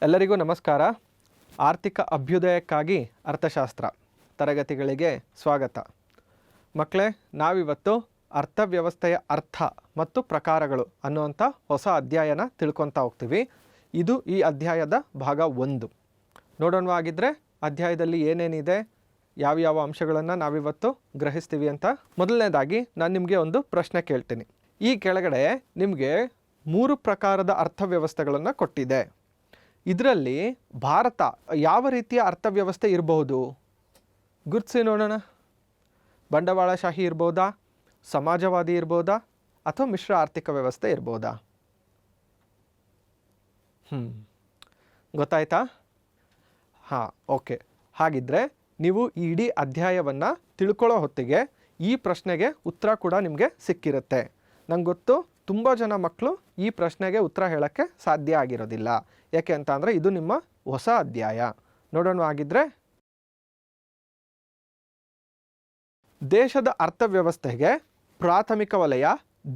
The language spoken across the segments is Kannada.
ಎಲ್ಲರಿಗೂ ನಮಸ್ಕಾರ. ಆರ್ಥಿಕ ಅಭ್ಯುದಯಕ್ಕಾಗಿ ಅರ್ಥಶಾಸ್ತ್ರ ತರಗತಿಗಳಿಗೆ ಸ್ವಾಗತ. ಮಕ್ಕಳೇ, ನಾವಿವತ್ತು ಅರ್ಥವ್ಯವಸ್ಥೆಯ ಅರ್ಥ ಮತ್ತು ಪ್ರಕಾರಗಳು ಅನ್ನುವಂಥ ಹೊಸ ಅಧ್ಯಾಯನ ತಿಳ್ಕೊತಾ ಹೋಗ್ತೀವಿ. ಇದು ಈ ಅಧ್ಯಾಯದ ಭಾಗ 1. ನೋಡೋಣವಾಗಿದ್ದರೆ ಅಧ್ಯಾಯದಲ್ಲಿ ಏನೇನಿದೆ, ಯಾವ್ಯಾವ ಅಂಶಗಳನ್ನು ನಾವಿವತ್ತು ಗ್ರಹಿಸ್ತೀವಿ ಅಂತ. ಮೊದಲನೇದಾಗಿ ನಾನು ನಿಮಗೆ ಒಂದು ಪ್ರಶ್ನೆ ಕೇಳ್ತೀನಿ. ಈ ಕೆಳಗಡೆ ನಿಮಗೆ 3 ಪ್ರಕಾರದ ಅರ್ಥವ್ಯವಸ್ಥೆಗಳನ್ನು ಕೊಟ್ಟಿದೆ. ಇದರಲ್ಲಿ ಭಾರತ ಯಾವ ರೀತಿಯ ಅರ್ಥವ್ಯವಸ್ಥೆ ಇರಬಹುದು? ಗುರುತಿಸಿ ನೋಡೋಣ. ಬಂಡವಾಳಶಾಹಿ ಇರ್ಬೋದಾ, ಸಮಾಜವಾದಿ ಇರ್ಬೋದಾ, ಅಥವಾ ಮಿಶ್ರ ಆರ್ಥಿಕ ವ್ಯವಸ್ಥೆ ಇರ್ಬೋದಾ? ಗೊತ್ತಾಯ್ತಾ? ಹಾಂ, ಓಕೆ. ಹಾಗಿದ್ರೆ ನೀವು ಈ ಇಡೀ ಅಧ್ಯಾಯವನ್ನು ತಿಳ್ಕೊಳ್ಳೋ ಹೊತ್ತಿಗೆ ಈ ಪ್ರಶ್ನೆಗೆ ಉತ್ತರ ಕೂಡ ನಿಮಗೆ ಸಿಕ್ಕಿರುತ್ತೆ. ನಂಗೆ ಗೊತ್ತು, ತುಂಬ ಜನ ಮಕ್ಕಳು ಈ ಪ್ರಶ್ನೆಗೆ ಉತ್ತರ ಹೇಳೋಕ್ಕೆ ಸಾಧ್ಯ ಆಗಿರೋದಿಲ್ಲ. ಯಾಕೆ ಅಂತ ಅಂದರೆ ಇದು ನಿಮ್ಮ ಹೊಸ ಅಧ್ಯಾಯ. ನೋಡೋಣ ಆಗಿದ್ದರೆ, ದೇಶದ ಅರ್ಥವ್ಯವಸ್ಥೆಗೆ ಪ್ರಾಥಮಿಕ ವಲಯ,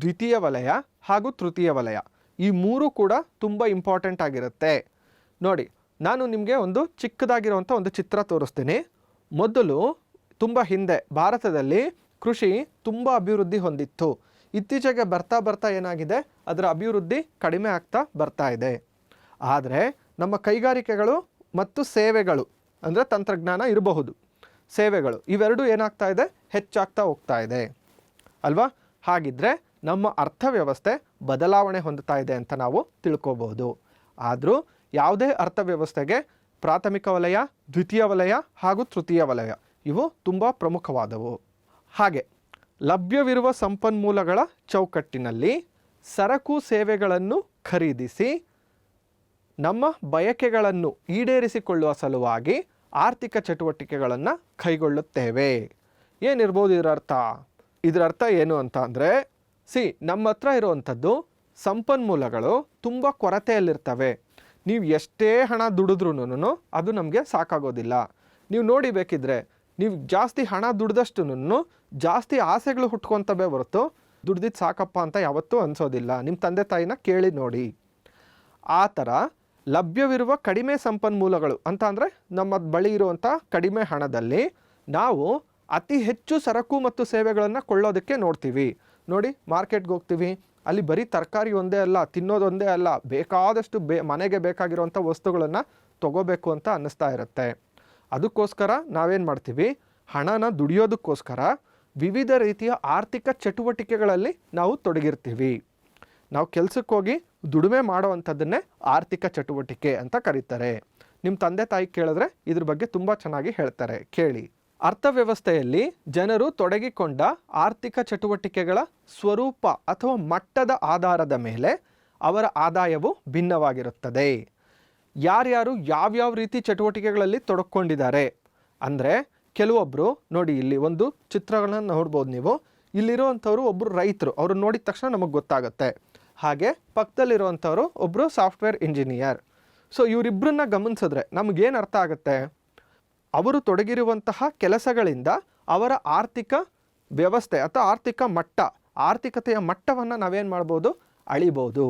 ದ್ವಿತೀಯ ವಲಯ ಹಾಗೂ ತೃತೀಯ ವಲಯ ಈ 3 ಕೂಡ ತುಂಬ ಇಂಪಾರ್ಟೆಂಟ್ ಆಗಿರುತ್ತೆ. ನೋಡಿ, ನಾನು ನಿಮಗೆ ಒಂದು ಚಿಕ್ಕದಾಗಿರುವಂಥ ಒಂದು ಚಿತ್ರ ತೋರಿಸ್ತೀನಿ. ಮೊದಲು ತುಂಬ ಹಿಂದೆ ಭಾರತದಲ್ಲಿ ಕೃಷಿ ತುಂಬ ಅಭಿವೃದ್ಧಿ ಹೊಂದಿತ್ತು. ಇತ್ತೀಚೆಗೆ ಬರ್ತಾ ಏನಾಗಿದೆ, ಅದರ ಅಭಿವೃದ್ಧಿ ಕಡಿಮೆ ಆಗ್ತಾ ಬರ್ತಾ ಇದೆ. ಆದರೆ ನಮ್ಮ ಕೈಗಾರಿಕೆಗಳು ಮತ್ತು ಸೇವೆಗಳು ಅಂದರೆ ತಂತ್ರಜ್ಞಾನ ಇರಬಹುದು, ಸೇವೆಗಳು ಇವೆರಡೂ ಏನಾಗ್ತಾ ಇದೆ, ಹೆಚ್ಚಾಗ್ತಾ ಹೋಗ್ತಾ ಇದೆ ಅಲ್ವಾ? ಹಾಗಿದ್ರೆ ನಮ್ಮ ಅರ್ಥವ್ಯವಸ್ಥೆ ಬದಲಾವಣೆ ಹೊಂದುತ್ತಾ ಇದೆ ಅಂತ ನಾವು ತಿಳ್ಕೊಬಹುದು. ಆದರೂ ಯಾವುದೇ ಅರ್ಥವ್ಯವಸ್ಥೆಗೆ ಪ್ರಾಥಮಿಕ ವಲಯ, ದ್ವಿತೀಯ ವಲಯ ಹಾಗೂ ತೃತೀಯ ವಲಯ ಇವು ತುಂಬ ಪ್ರಮುಖವಾದವು. ಹಾಗೆ ಲಭ್ಯವಿರುವ ಸಂಪನ್ಮೂಲಗಳ ಚೌಕಟ್ಟಿನಲ್ಲಿ ಸರಕು ಸೇವೆಗಳನ್ನು ಖರೀದಿಸಿ ನಮ್ಮ ಬಯಕೆಗಳನ್ನು ಈಡೇರಿಸಿಕೊಳ್ಳುವ ಸಲುವಾಗಿ ಆರ್ಥಿಕ ಚಟುವಟಿಕೆಗಳನ್ನು ಕೈಗೊಳ್ಳುತ್ತೇವೆ. ಏನಿರ್ಬೋದು ಇದರ ಅರ್ಥ? ಇದರ ಅರ್ಥ ಏನು ಅಂತ ಅಂದರೆ, ನಮ್ಮ ಹತ್ರ ಇರುವಂಥದ್ದು ಸಂಪನ್ಮೂಲಗಳು ತುಂಬ ಕೊರತೆಯಲ್ಲಿರ್ತವೆ. ನೀವು ಎಷ್ಟೇ ಹಣ ದುಡಿದ್ರೂ ಅದು ನಮಗೆ ಸಾಕಾಗೋದಿಲ್ಲ. ನೀವು ನೋಡಿ, ಬೇಕಿದ್ರೆ ನೀವು ಜಾಸ್ತಿ ಹಣ ದುಡ್ದಷ್ಟು ಜಾಸ್ತಿ ಆಸೆಗಳು ಹುಟ್ಕೊತವೆ ಹೊರತು ದುಡ್ದಿದ್ದು ಸಾಕಪ್ಪ ಅಂತ ಯಾವತ್ತೂ ಅನಿಸೋದಿಲ್ಲ. ನಿಮ್ಮ ತಂದೆ ತಾಯಿನ ಕೇಳಿ ನೋಡಿ. ಆ ಥರ ಲಭ್ಯವಿರುವ ಕಡಿಮೆ ಸಂಪನ್ಮೂಲಗಳು ಅಂತ ಅಂದರೆ ನಮ್ಮ ಬಳಿ ಇರುವಂಥ ಕಡಿಮೆ ಹಣದಲ್ಲಿ ನಾವು ಅತಿ ಹೆಚ್ಚು ಸರಕು ಮತ್ತು ಸೇವೆಗಳನ್ನು ಕೊಳ್ಳೋದಕ್ಕೆ ನೋಡ್ತೀವಿ. ನೋಡಿ, ಮಾರ್ಕೆಟ್ಗೆ ಹೋಗ್ತೀವಿ, ಅಲ್ಲಿ ಬರೀ ತರಕಾರಿ ಒಂದೇ ಅಲ್ಲ, ತಿನ್ನೋದೊಂದೇ ಅಲ್ಲ, ಬೇಕಾದಷ್ಟು ಮನೆಗೆ ಬೇಕಾಗಿರುವಂಥ ವಸ್ತುಗಳನ್ನು ತೊಗೋಬೇಕು ಅಂತ ಅನ್ನಿಸ್ತಾ ಇರುತ್ತೆ. ಅದಕ್ಕೋಸ್ಕರ ನಾವೇನು ಮಾಡ್ತೀವಿ, ಹಣನ ದುಡಿಯೋದಕ್ಕೋಸ್ಕರ ವಿವಿಧ ರೀತಿಯ ಆರ್ಥಿಕ ಚಟುವಟಿಕೆಗಳಲ್ಲಿ ನಾವು ತೊಡಗಿರ್ತೀವಿ. ನಾವು ಕೆಲಸಕ್ಕೆ ಹೋಗಿ ದುಡಿಮೆ ಮಾಡೋವಂಥದ್ದನ್ನೇ ಆರ್ಥಿಕ ಚಟುವಟಿಕೆ ಅಂತ ಕರೀತಾರೆ. ನಿಮ್ಮ ತಂದೆ ತಾಯಿ ಕೇಳಿದ್ರೆ ಇದ್ರ ಬಗ್ಗೆ ತುಂಬ ಚೆನ್ನಾಗಿ ಹೇಳ್ತಾರೆ, ಕೇಳಿ. ಅರ್ಥವ್ಯವಸ್ಥೆಯಲ್ಲಿ ಜನರು ತೊಡಗಿಕೊಂಡ ಆರ್ಥಿಕ ಚಟುವಟಿಕೆಗಳ ಸ್ವರೂಪ ಅಥವಾ ಮಟ್ಟದ ಆಧಾರದ ಮೇಲೆ ಅವರ ಆದಾಯವು ಭಿನ್ನವಾಗಿರುತ್ತದೆ. ಯಾರ್ಯಾರು ಯಾವ್ಯಾವ ರೀತಿ ಚಟುವಟಿಕೆಗಳಲ್ಲಿ ತೊಡಕೊಂಡಿದ್ದಾರೆ ಅಂದರೆ, ಕೆಲವೊಬ್ಬರು ನೋಡಿ, ಇಲ್ಲಿ ಒಂದು ಚಿತ್ರಗಳನ್ನು ನೋಡ್ಬೋದು ನೀವು. ಇಲ್ಲಿರುವಂಥವ್ರು ಒಬ್ಬರು ರೈತರು, ಅವರು ನೋಡಿದ ತಕ್ಷಣ ನಮಗೆ ಗೊತ್ತಾಗುತ್ತೆ. ಹಾಗೆ ಪಕ್ಕದಲ್ಲಿರುವಂಥವ್ರು ಒಬ್ಬರು ಸಾಫ್ಟ್ವೇರ್ ಇಂಜಿನಿಯರ್. ಸೊ ಇವರಿಬ್ಬರನ್ನ ಗಮನಿಸಿದ್ರೆ ನಮಗೇನು ಅರ್ಥ ಆಗುತ್ತೆ, ಅವರು ತೊಡಗಿರುವಂತಹ ಕೆಲಸಗಳಿಂದ ಅವರ ಆರ್ಥಿಕ ವ್ಯವಸ್ಥೆ ಅಥವಾ ಆರ್ಥಿಕ ಮಟ್ಟ, ಆರ್ಥಿಕತೆಯ ಮಟ್ಟವನ್ನು ನಾವೇನು ಮಾಡ್ಬೋದು, ಅಳಿಬೋದು.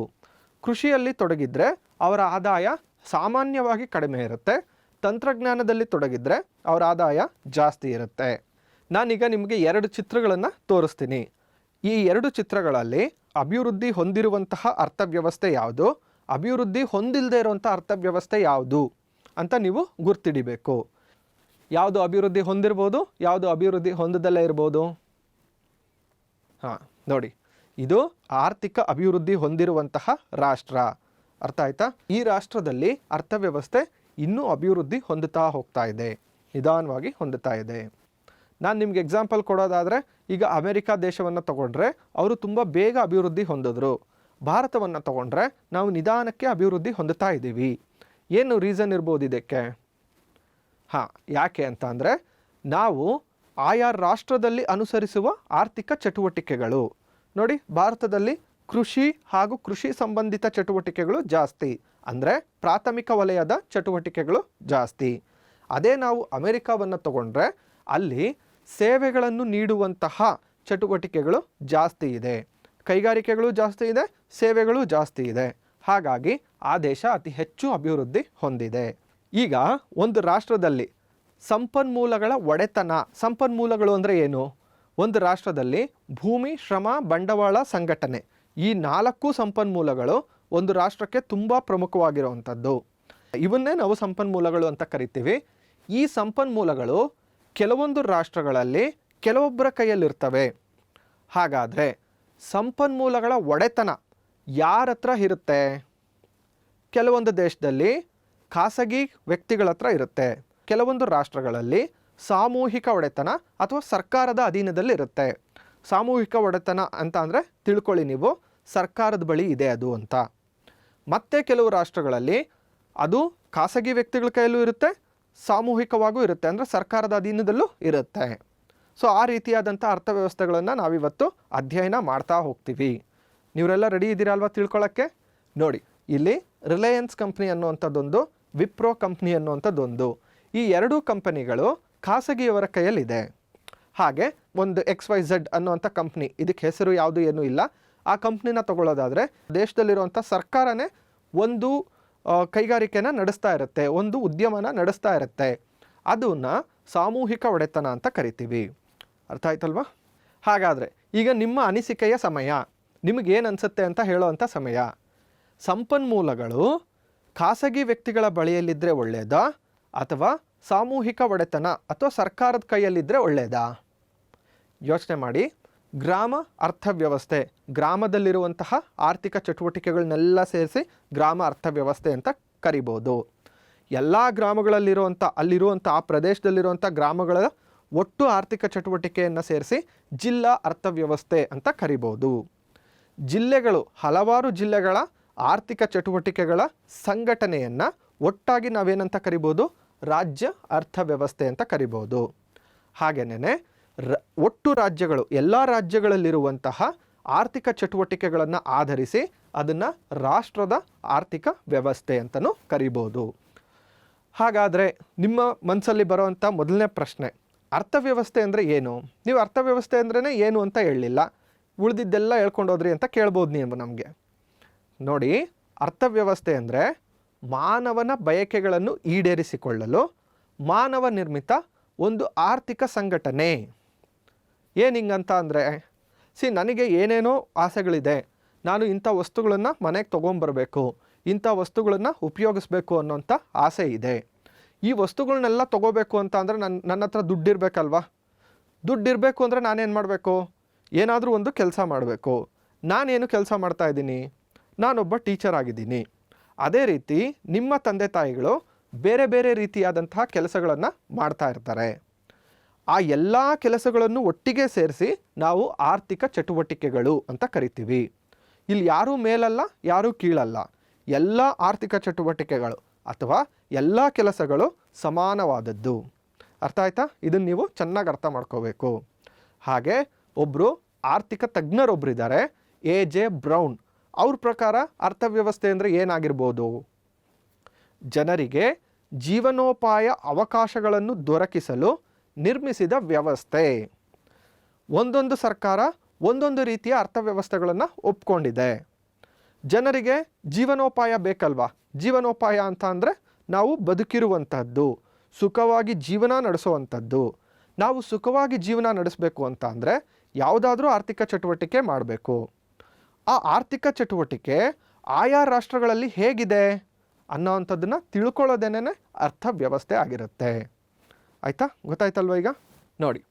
ಕೃಷಿಯಲ್ಲಿ ತೊಡಗಿದ್ರೆ ಅವರ ಆದಾಯ ಸಾಮಾನ್ಯವಾಗಿ ಕಡಿಮೆ ಇರುತ್ತೆ. ತಂತ್ರಜ್ಞಾನದಲ್ಲಿ ತೊಡಗಿದ್ರೆ ಅವರ ಆದಾಯ ಜಾಸ್ತಿ ಇರುತ್ತೆ. ನಾನೀಗ ನಿಮಗೆ 2 ಚಿತ್ರಗಳನ್ನು ತೋರಿಸ್ತೀನಿ. ಈ 2 ಚಿತ್ರಗಳಲ್ಲಿ ಅಭಿವೃದ್ಧಿ ಹೊಂದಿರುವಂತಹ ಅರ್ಥವ್ಯವಸ್ಥೆ ಯಾವುದು, ಅಭಿವೃದ್ಧಿ ಹೊಂದಿಲ್ಲದೆ ಇರುವಂಥ ಅರ್ಥವ್ಯವಸ್ಥೆ ಯಾವುದು ಅಂತ ನೀವು ಗುರ್ತಿಡಿಬೇಕು. ಯಾವುದು ಅಭಿವೃದ್ಧಿ ಹೊಂದಿರ್ಬೋದು, ಯಾವುದು ಅಭಿವೃದ್ಧಿ ಹೊಂದದಲ್ಲೇ ಇರ್ಬೋದು? ನೋಡಿ, ಇದು ಆರ್ಥಿಕ ಅಭಿವೃದ್ಧಿ ಹೊಂದಿರುವಂತಹ ರಾಷ್ಟ್ರ. ಅರ್ಥ ಆಯ್ತಾ? ಈ ರಾಷ್ಟ್ರದಲ್ಲಿ ಅರ್ಥವ್ಯವಸ್ಥೆ ಇನ್ನೂ ಅಭಿವೃದ್ಧಿ ಹೊಂದುತ್ತಾ ಹೋಗ್ತಾ ಇದೆ, ನಿಧಾನವಾಗಿ ಹೊಂದುತ್ತಾ ಇದೆ. ನಾನು ನಿಮ್ಗೆ ಎಕ್ಸಾಂಪಲ್ ಕೊಡೋದಾದರೆ, ಈಗ ಅಮೆರಿಕ ದೇಶವನ್ನು ತಗೊಂಡ್ರೆ ಅವರು ತುಂಬ ಬೇಗ ಅಭಿವೃದ್ಧಿ ಹೊಂದಿದ್ರು. ಭಾರತವನ್ನು ತಗೊಂಡ್ರೆ ನಾವು ನಿಧಾನಕ್ಕೆ ಅಭಿವೃದ್ಧಿ ಹೊಂದುತ್ತಾ ಇದ್ದೀವಿ. ಏನು ರೀಸನ್ ಇರ್ಬೋದು ಇದಕ್ಕೆ? ಯಾಕೆ ಅಂತ ಅಂದರೆ, ನಾವು ಆಯಾ ರಾಷ್ಟ್ರದಲ್ಲಿ ಅನುಸರಿಸುವ ಆರ್ಥಿಕ ಚಟುವಟಿಕೆಗಳು. ನೋಡಿ, ಭಾರತದಲ್ಲಿ ಕೃಷಿ ಹಾಗೂ ಕೃಷಿ ಸಂಬಂಧಿತ ಚಟುವಟಿಕೆಗಳು ಜಾಸ್ತಿ, ಅಂದರೆ ಪ್ರಾಥಮಿಕ ವಲಯದ ಚಟುವಟಿಕೆಗಳು ಜಾಸ್ತಿ. ಅದೇ ನಾವು ಅಮೆರಿಕವನ್ನು ತಗೊಂಡ್ರೆ ಅಲ್ಲಿ ಸೇವೆಗಳನ್ನು ನೀಡುವಂತಹ ಚಟುವಟಿಕೆಗಳು ಜಾಸ್ತಿ ಇದೆ, ಕೈಗಾರಿಕೆಗಳು ಜಾಸ್ತಿ ಇದೆ, ಸೇವೆಗಳು ಜಾಸ್ತಿ ಇದೆ. ಹಾಗಾಗಿ ಆ ದೇಶ ಅತಿ ಹೆಚ್ಚು ಅಭಿವೃದ್ಧಿ ಹೊಂದಿದೆ. ಈಗ ಒಂದು ರಾಷ್ಟ್ರದಲ್ಲಿ ಸಂಪನ್ಮೂಲಗಳ ಒಡೆತನ, ಸಂಪನ್ಮೂಲಗಳು ಅಂದರೆ ಏನು? ಒಂದು ರಾಷ್ಟ್ರದಲ್ಲಿ ಭೂಮಿ, ಶ್ರಮ, ಬಂಡವಾಳ, ಸಂಘಟನೆ, ಈ 4 ಸಂಪನ್ಮೂಲಗಳು ಒಂದು ರಾಷ್ಟ್ರಕ್ಕೆ ತುಂಬ ಪ್ರಮುಖವಾಗಿರುವಂಥದ್ದು. ಇವನ್ನೇ ನಾವು ಸಂಪನ್ಮೂಲಗಳು ಅಂತ ಕರಿತೀವಿ. ಈ ಸಂಪನ್ಮೂಲಗಳು ಕೆಲವೊಂದು ರಾಷ್ಟ್ರಗಳಲ್ಲಿ ಕೆಲವೊಬ್ಬರ ಕೈಯಲ್ಲಿರ್ತವೆ. ಹಾಗಾದರೆ ಸಂಪನ್ಮೂಲಗಳ ಒಡೆತನ ಯಾರ ಹತ್ರ ಇರುತ್ತೆ? ಕೆಲವೊಂದು ದೇಶದಲ್ಲಿ ಖಾಸಗಿ ವ್ಯಕ್ತಿಗಳ ಹತ್ರ ಇರುತ್ತೆ. ಕೆಲವೊಂದು ರಾಷ್ಟ್ರಗಳಲ್ಲಿ ಸಾಮೂಹಿಕ ಒಡೆತನ ಅಥವಾ ಸರ್ಕಾರದ ಅಧೀನದಲ್ಲಿ ಇರುತ್ತೆ. ಸಾಮೂಹಿಕ ಒಡೆತನ ಅಂತ ಅಂದರೆ ತಿಳ್ಕೊಳ್ಳಿ ನೀವು, ಸರ್ಕಾರದ ಬಳಿ ಇದೆ ಅದು ಅಂತ. ಮತ್ತು ಕೆಲವು ರಾಷ್ಟ್ರಗಳಲ್ಲಿ ಅದು ಖಾಸಗಿ ವ್ಯಕ್ತಿಗಳ ಕೈಯಲ್ಲೂ ಇರುತ್ತೆ, ಸಾಮೂಹಿಕವಾಗೂ ಇರುತ್ತೆ, ಅಂದರೆ ಸರ್ಕಾರದ ಅಧೀನದಲ್ಲೂ ಇರುತ್ತೆ. ಸೊ ಆ ರೀತಿಯಾದಂಥ ಅರ್ಥವ್ಯವಸ್ಥೆಗಳನ್ನು ನಾವಿವತ್ತು ಅಧ್ಯಯನ ಮಾಡ್ತಾ ಹೋಗ್ತೀವಿ. ನೀವರೆಲ್ಲ ರೆಡಿ ಇದ್ದೀರಾ ಅಲ್ವಾ ತಿಳ್ಕೊಳ್ಳೋಕ್ಕೆ? ನೋಡಿ, ಇಲ್ಲಿ ರಿಲಯನ್ಸ್ ಕಂಪ್ನಿ ಅನ್ನುವಂಥದ್ದೊಂದು, ವಿಪ್ರೋ ಕಂಪ್ನಿ ಅನ್ನುವಂಥದ್ದೊಂದು, ಈ 2 ಕಂಪನಿಗಳು ಖಾಸಗಿಯವರ ಕೈಯಲ್ಲಿದೆ. ಹಾಗೆ ಒಂದು XYZ ಅನ್ನುವಂಥ ಕಂಪ್ನಿ, ಇದಕ್ಕೆ ಹೆಸರು ಯಾವುದು ಏನೂ ಇಲ್ಲ, ಆ ಕಂಪ್ನಿನ ತಗೊಳ್ಳೋದಾದರೆ ದೇಶದಲ್ಲಿರುವಂಥ ಸರ್ಕಾರನೇ ಒಂದು ಕೈಗಾರಿಕೆನ ನಡೆಸ್ತಾ ಇರುತ್ತೆ, ಒಂದು ಉದ್ಯಮನ ನಡೆಸ್ತಾ ಇರುತ್ತೆ. ಅದನ್ನು ಸಾಮೂಹಿಕ ಒಡೆತನ ಅಂತ ಕರಿತೀವಿ. ಅರ್ಥ ಆಯ್ತಲ್ವಾ? ಹಾಗಾದರೆ ಈಗ ನಿಮ್ಮ ಅನಿಸಿಕೆಯ ಸಮಯ, ನಿಮಗೇನು ಅನಿಸುತ್ತೆ ಅಂತ ಹೇಳೋವಂಥ ಸಮಯ. ಸಂಪನ್ಮೂಲಗಳು ಖಾಸಗಿ ವ್ಯಕ್ತಿಗಳ ಬಳಿಯಲ್ಲಿದ್ದರೆ ಒಳ್ಳೆಯದಾ ಅಥವಾ ಸಾಮೂಹಿಕ ಒಡೆತನ ಅಥವಾ ಸರ್ಕಾರದ ಕೈಯಲ್ಲಿದ್ದರೆ ಒಳ್ಳೆಯದಾ? ಯೋಚನೆ ಮಾಡಿ. ಗ್ರಾಮ ಅರ್ಥವ್ಯವಸ್ಥೆ, ಗ್ರಾಮದಲ್ಲಿರುವಂತಹ ಆರ್ಥಿಕ ಚಟುವಟಿಕೆಗಳನ್ನೆಲ್ಲ ಸೇರಿಸಿ ಗ್ರಾಮ ಅರ್ಥವ್ಯವಸ್ಥೆ ಅಂತ ಕರಿಬೋದು. ಎಲ್ಲ ಗ್ರಾಮಗಳಲ್ಲಿರುವಂಥ, ಅಲ್ಲಿರುವಂಥ ಆ ಪ್ರದೇಶದಲ್ಲಿರುವಂಥ ಗ್ರಾಮಗಳ ಒಟ್ಟು ಆರ್ಥಿಕ ಚಟುವಟಿಕೆಯನ್ನು ಸೇರಿಸಿ ಜಿಲ್ಲಾ ಅರ್ಥವ್ಯವಸ್ಥೆ ಅಂತ ಕರಿಬೋದು. ಜಿಲ್ಲೆಗಳು, ಹಲವಾರು ಜಿಲ್ಲೆಗಳ ಆರ್ಥಿಕ ಚಟುವಟಿಕೆಗಳ ಸಂಘಟನೆಯನ್ನು ಒಟ್ಟಾಗಿ ನಾವೇನಂತ ಕರಿಬೋದು? ರಾಜ್ಯ ಅರ್ಥವ್ಯವಸ್ಥೆ ಅಂತ ಕರಿಬೋದು. ಹಾಗೆಯೇ ಒಟ್ಟು ರಾಜ್ಯಗಳು, ಎಲ್ಲ ರಾಜ್ಯಗಳಲ್ಲಿರುವಂತಹ ಆರ್ಥಿಕ ಚಟುವಟಿಕೆಗಳನ್ನು ಆಧರಿಸಿ ಅದನ್ನು ರಾಷ್ಟ್ರದ ಆರ್ಥಿಕ ವ್ಯವಸ್ಥೆ ಅಂತಲೂ ಕರಿಬೋದು. ಹಾಗಾದರೆ ನಿಮ್ಮ ಮನಸ್ಸಲ್ಲಿ ಬರುವಂಥ ಮೊದಲನೇ ಪ್ರಶ್ನೆ, ಅರ್ಥವ್ಯವಸ್ಥೆ ಅಂದರೆ ಏನು? ನೀವು ಅರ್ಥವ್ಯವಸ್ಥೆ ಅಂದ್ರೇ ಏನು ಅಂತ ಹೇಳಲಿಲ್ಲ, ಉಳಿದಿದ್ದೆಲ್ಲ ಹೇಳ್ಕೊಂಡೋದ್ರಿ ಅಂತ ಕೇಳ್ಬೋದು ನೀವು ನಮಗೆ. ನೋಡಿ, ಅರ್ಥವ್ಯವಸ್ಥೆ ಅಂದರೆ ಮಾನವನ ಬಯಕೆಗಳನ್ನು ಈಡೇರಿಸಿಕೊಳ್ಳಲು ಮಾನವ ನಿರ್ಮಿತ ಒಂದು ಆರ್ಥಿಕ ಸಂಘಟನೆ. ಏನು ಹಿಂಗಂತ ಅಂದರೆ, ನನಗೆ ಏನೇನೋ ಆಸೆಗಳಿದೆ, ನಾನು ಇಂಥ ವಸ್ತುಗಳನ್ನು ಮನೆಗೆ ತೊಗೊಂಬರಬೇಕು, ಇಂಥ ವಸ್ತುಗಳನ್ನು ಉಪಯೋಗಿಸ್ಬೇಕು ಅನ್ನೋಂಥ ಆಸೆ ಇದೆ. ಈ ವಸ್ತುಗಳನ್ನೆಲ್ಲ ತೊಗೋಬೇಕು ಅಂತ ಅಂದರೆ ನನ್ನ ಹತ್ರ ದುಡ್ಡಿರಬೇಕಲ್ವಾ? ದುಡ್ಡಿರಬೇಕು ಅಂದರೆ ನಾನೇನು ಮಾಡಬೇಕು? ಏನಾದರೂ ಒಂದು ಕೆಲಸ ಮಾಡಬೇಕು. ನಾನೇನು ಕೆಲಸ ಮಾಡ್ತಾಯಿದ್ದೀನಿ? ನಾನೊಬ್ಬ ಟೀಚರ್ ಆಗಿದ್ದೀನಿ. ಅದೇ ರೀತಿ ನಿಮ್ಮ ತಂದೆ ತಾಯಿಗಳು ಬೇರೆ ಬೇರೆ ರೀತಿಯಾದಂತಹ ಕೆಲಸಗಳನ್ನು ಮಾಡ್ತಾ ಇರ್ತಾರೆ. ಆ ಎಲ್ಲ ಕೆಲಸಗಳನ್ನು ಒಟ್ಟಿಗೆ ಸೇರಿಸಿ ನಾವು ಆರ್ಥಿಕ ಚಟುವಟಿಕೆಗಳು ಅಂತ ಕರಿತೀವಿ. ಇಲ್ಲಿ ಯಾರೂ ಮೇಲಲ್ಲ, ಯಾರೂ ಕೀಳಲ್ಲ, ಎಲ್ಲ ಆರ್ಥಿಕ ಚಟುವಟಿಕೆಗಳು ಅಥವಾ ಎಲ್ಲ ಕೆಲಸಗಳು ಸಮಾನವಾದದ್ದು. ಅರ್ಥ ಆಯ್ತಾ? ಇದನ್ನು ನೀವು ಚೆನ್ನಾಗಿ ಅರ್ಥ ಮಾಡ್ಕೋಬೇಕು. ಹಾಗೆ ಒಬ್ಬರು ಆರ್ಥಿಕ ತಜ್ಞರೊಬ್ಬರಿದ್ದಾರೆ, A.J. ಬ್ರೌನ್. ಅವ್ರ ಪ್ರಕಾರ ಅರ್ಥವ್ಯವಸ್ಥೆ ಅಂದರೆ ಏನಾಗಿರ್ಬೋದು? ಜನರಿಗೆ ಜೀವನೋಪಾಯ ಅವಕಾಶಗಳನ್ನು ದೊರಕಿಸಲು ನಿರ್ಮಿಸಿದ ವ್ಯವಸ್ಥೆ. ಒಂದೊಂದು ಸರ್ಕಾರ ಒಂದೊಂದು ರೀತಿಯ ಅರ್ಥವ್ಯವಸ್ಥೆಗಳನ್ನು ಒಪ್ಕೊಂಡಿದೆ. ಜನರಿಗೆ ಜೀವನೋಪಾಯ ಬೇಕಲ್ವಾ? ಜೀವನೋಪಾಯ ಅಂತ ಅಂದರೆ ನಾವು ಬದುಕಿರುವಂಥದ್ದು, ಸುಖವಾಗಿ ಜೀವನ ನಡೆಸುವಂಥದ್ದು. ನಾವು ಸುಖವಾಗಿ ಜೀವನ ನಡೆಸಬೇಕು ಅಂತ ಅಂದರೆ ಯಾವುದಾದ್ರೂ ಆರ್ಥಿಕ ಚಟುವಟಿಕೆ ಮಾಡಬೇಕು. ಆ ಆರ್ಥಿಕ ಚಟುವಟಿಕೆ ಆಯಾ ರಾಷ್ಟ್ರಗಳಲ್ಲಿ ಹೇಗಿದೆ ಅನ್ನೋವಂಥದ್ದನ್ನು ತಿಳ್ಕೊಳ್ಳೋದೇನೇ ಅರ್ಥವ್ಯವಸ್ಥೆ ಆಗಿರುತ್ತೆ. ಆಯಿತಾ? ಗೊತ್ತಾಯ್ತಲ್ವ? ಈಗ ನೋಡಿ,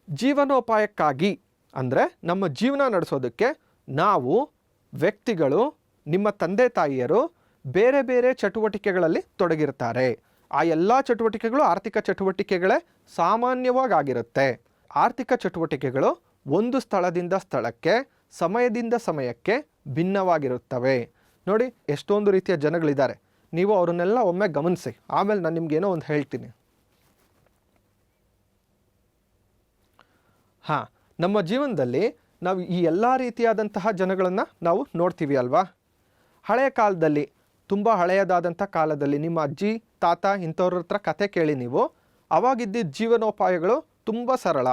ಜೀವನೋಪಾಯಕ್ಕಾಗಿ ಅಂದರೆ ನಮ್ಮ ಜೀವನ ನಡೆಸೋದಕ್ಕೆ ನಾವು ವ್ಯಕ್ತಿಗಳು, ನಿಮ್ಮ ತಂದೆ ತಾಯಿಯರು ಬೇರೆ ಬೇರೆ ಚಟುವಟಿಕೆಗಳಲ್ಲಿ ತೊಡಗಿರ್ತಾರೆ. ಆ ಎಲ್ಲ ಚಟುವಟಿಕೆಗಳು ಆರ್ಥಿಕ ಚಟುವಟಿಕೆಗಳೇ ಸಾಮಾನ್ಯವಾಗಿರುತ್ತೆ. ಆರ್ಥಿಕ ಚಟುವಟಿಕೆಗಳು ಒಂದು ಸ್ಥಳದಿಂದ ಸ್ಥಳಕ್ಕೆ, ಸಮಯದಿಂದ ಸಮಯಕ್ಕೆ ಭಿನ್ನವಾಗಿರುತ್ತವೆ. ನೋಡಿ, ಎಷ್ಟೊಂದು ರೀತಿಯ ಜನಗಳಿದ್ದಾರೆ. ನೀವು ಅವರನ್ನೆಲ್ಲ ಒಮ್ಮೆ ಗಮನಿಸಿ, ಆಮೇಲೆ ನಾನು ನಿಮ್ಗೇನೋ ಒಂದು ಹೇಳ್ತೀನಿ. ನಮ್ಮ ಜೀವನದಲ್ಲಿ ನಾವು ಈ ಎಲ್ಲ ರೀತಿಯಾದಂತಹ ಜನಗಳನ್ನು ನಾವು ನೋಡ್ತೀವಿ ಅಲ್ವಾ? ಹಳೆಯ ಕಾಲದಲ್ಲಿ, ತುಂಬ ಹಳೆಯದಾದಂಥ ಕಾಲದಲ್ಲಿ ನಿಮ್ಮ ಅಜ್ಜಿ ತಾತ ಇಂಥವ್ರ ಹತ್ರ ಕತೆ ಕೇಳಿ ನೀವು, ಅವಾಗಿದ್ದ ಜೀವನೋಪಾಯಗಳು ತುಂಬ ಸರಳ.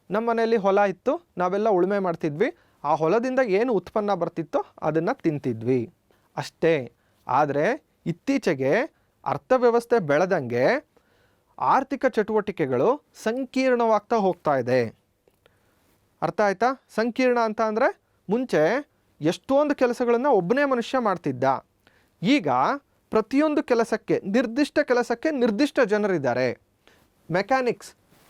ನಮ್ಮ ಮನೆಯಲ್ಲಿ ಹೊಲ ಇತ್ತು, ನಾವೆಲ್ಲ ಉಳುಮೆ ಮಾಡ್ತಿದ್ವಿ, ಆ ಹೊಲದಿಂದ ಏನು ಉತ್ಪನ್ನ ಬರ್ತಿತ್ತೋ ಅದನ್ನು ತಿಂತಿದ್ವಿ. ಅಷ್ಟೇ. ಆದರೆ ಇತ್ತೀಚೆಗೆ ಅರ್ಥವ್ಯವಸ್ಥೆ ಬೆಳೆದಂಗೆ ಆರ್ಥಿಕ ಚಟುವಟಿಕೆಗಳು ಸಂಕೀರ್ಣವಾಗ್ತಾ ಹೋಗ್ತಾ ಇದೆ. ಅರ್ಥ ಆಯ್ತಾ? ಸಂಕೀರ್ಣ ಅಂತ ಅಂದರೆ ಮುಂಚೆ ಎಷ್ಟೊಂದು ಕೆಲಸಗಳನ್ನು ಒಬ್ಬನೇ ಮನುಷ್ಯ ಮಾಡ್ತಿದ್ದ. ಈಗ ಪ್ರತಿಯೊಂದು ಕೆಲಸಕ್ಕೆ ನಿರ್ದಿಷ್ಟ ಜನರಿದ್ದಾರೆ.